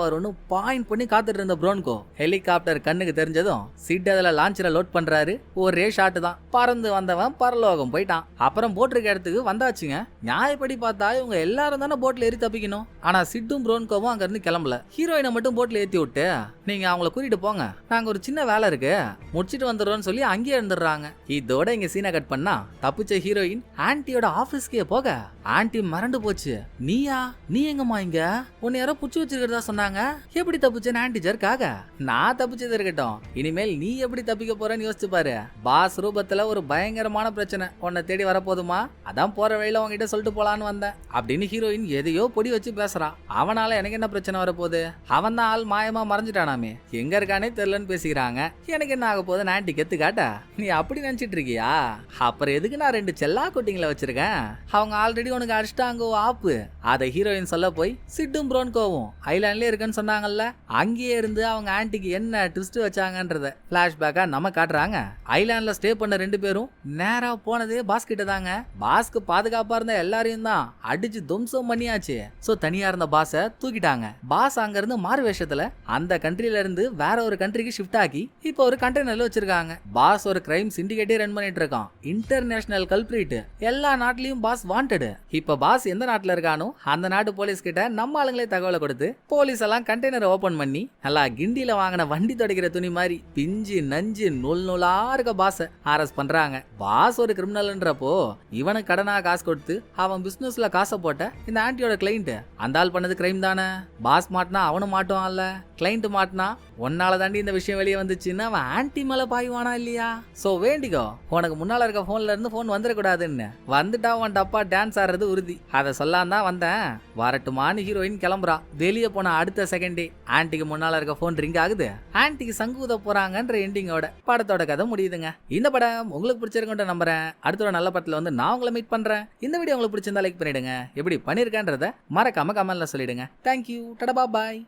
வரும்னு பாயிண்ட் பண்ணி காத்துட்டு இருந்த பிரான்கோ ஹெலிகாப்டர் கண்ணுக்கு தெரிஞ்சதும் சிட் அதுல லான்ச்சரை லோட் பண்றாரு. ஒரே ஷாட் தான், பறந்து வந்தவன் பரலோகம் போயிட்டான். அப்புறம் போட் இருக்க இடத்துக்கு வந்தாச்சுங்க. நியாயப்படி பார்த்தா இவங்க எல்லாரும் தானே போட்ல ஏறி தப்பிக்கணும். ஆனா சிட்டும் பிரான்கோவும் அங்க இருந்து கிளம்பல. ஹீரோயினை மட்டும் போட்ல ஏத்தி விட்டு நீங்க அவங்கள கூட்டிட்டு போங்க, நாங்க ஒரு சின்ன வேலை இருக்கு முடிச்சிட்டு வந்துடுறோம்னு சொல்லி அங்கேயே இருந்துடுறாங்க. இதோட இங்க சீனை கட் பண்ணா தப்பிச்ச ஹீரோயின் ஆன்ட்டியோட ஆபீஸ்க்கே போக ஆன்ட்டி மறந்து போச்சு. நீயா? நீ எங்கம்மா இங்க? உன்னை யாரோ புடிச்சு வச்சிருக்கிறதா சொன்னாங்க. எப்படி தப்பிச்சேன்னு ஆன்ட்டி ஜர்க்காக. நான் தப்பிச்சது இருக்கட்டும், இனிமேல் நீ எப்படி தப்பிக்க போறேன்னு யோசிச்சு பாரு. பாஸ் ரூபத்துல ஒரு பயங்கரமான பிரச்சனை உன்னை தேடி வரப்போதுமா, அதான் போற வழியில உங்ககிட்ட சொல்லிட்டு போலான்னு வந்தேன் அப்படின்னு ஹீரோயின் எதையோ பொடி வச்சு பேசுறான். அவனால எனக்கு என்ன பிரச்சனை வரப்போகுது? அவன் தான் ஆள் மாயமா மறைஞ்சிட்டானாமே, எங்க இருக்கானே தெரியலன்னு பேசிக்கிறாங்க. எனக்கு என்ன ஆக போகுது? ஆன்ட்டி கெத்து காட்டா? நீ அப்படி நினைச்சிட்டு இருக்கியா? அப்புறம் எதுக்கு நான் 2 செல்லா குட்டிங்களை வச்சிருக்கேன்? அவங்க ஆல்ரெடி உனக்கு அடிச்சிட்டாங்க ஆப்பு. அதை ஹீரோயின் சொல்ல போய் சிட்டும் ப்ரோன் கோவும் ஐலாண்ட்லயே இருக்குன்னு சொன்னாங்கல்ல, அங்கேயே இருந்து அவங்க ஆன்ட்டிக்கு என்ன ட்விஸ்ட் வச்சாங்கன்றத பிளாஷ்பேக்கா நம்ம காட்டுறாங்க. ஐலாண்ட்ல ஸ்டே பண்ண 2 பேரும் நேரா போனதே பாஸ் கிட்ட தாங்க. பாஸ்க்கு பாதுகாப்பா இருந்த எல்லாரையும் தான் அடிச்சு தும்சம் பண்ணியாச்சு. சோ தனியா இருந்த பாஸ தூக்கிட்டாங்க. பாஸ் அங்க இருந்து மாறு வேஷத்துல அந்த கண்ட்ரில இருந்து வேற ஒரு கண்ட்ரிக்கு ஷிஃப்ட் ஆகி இப்போ ஒரு கண்டெய்னர்ல வச்சிருக்காங்க. பாஸ் ஒரு கிரைம் சிண்டிகேட்டே ரன் பண்ணிட்டு இருக்கான். இன்டர்நேஷனல் கல்பிரிட், எல்லா நாட்டிலயும் பாஸ் வாண்டட். இப்ப பாஸ் எந்த நாட்டுல இருக்கானோ அந்த நாட்டு போலீஸ் கிட்ட நம்ம ஆளுங்களே தகவலை கொடுத்து போலீஸ் எல்லாம் கண்டெய்னரை ஓபன் பண்ணி நல்லா கிண்டியில வாங்கின வண்டி துடைக்கிற துணி மாதிரி பிஞ்சு நஞ்சு நூல் நூலா இருக்க பாஸ் அரெஸ்ட் பண்றாங்க. பாஸ் ஒரு கிரிமினல்ன்றப்போ இவனுக்கு கடனா காசு கொடுத்து அவன் பிசினஸ்ல காசை போட்ட இந்த ஆன்ட்டியோட கிளைண்ட் அந்த ஆள் பண்ணது கிரைம் தானே. பாஸ் மாட்டினா அவனும் மாட்டுவான்ல, கிளைண்ட் மாட்டினா ஒன்னால தாண்டி இந்த விஷயம் வெளியே வந்துச்சுன்னு அவன் ஆன்ட்டி மேல பாய்வானா இல்லையா? சோ வேண்டிக்கோ, உனக்கு முன்னால இருக்க போன்ல இருந்து போன் வந்துடக்கூடாதுன்னு. வந்துட்டா உன் டப்பா டான்ஸ் ஆடுறது உறுதி. அதை சொல்லாம தான் வந்தேன். வரட்டுமான்னு ஹீரோயின் கிளம்புறா. வெளியே போன அடுத்த செகண்டே ஆன்ட்டிக்கு முன்னால இருக்க போன் ரிங் ஆகுது. ஆன்ட்டிக்கு சங்கூத போறாங்கன்ற எண்டிங்கோட படத்தோட கதை முடியுதுங்க. இந்த படம் உங்களுக்கு பிடிச்சிருக்குன்னு நம்புறேன். அடுத்த ஒரு நல்ல படத்துல வந்து நான் உங்களை மீட் பண்றேன். இந்த வீடியோ உங்களுக்கு பிடிச்சிருந்தா லைக் பண்ணிடுங்க. எப்படி பண்ணிருக்கேன்றத மறக்காம கமெண்ட்ல சொல்லிடுங்க. தேங்க்யூ. டடா பாய்.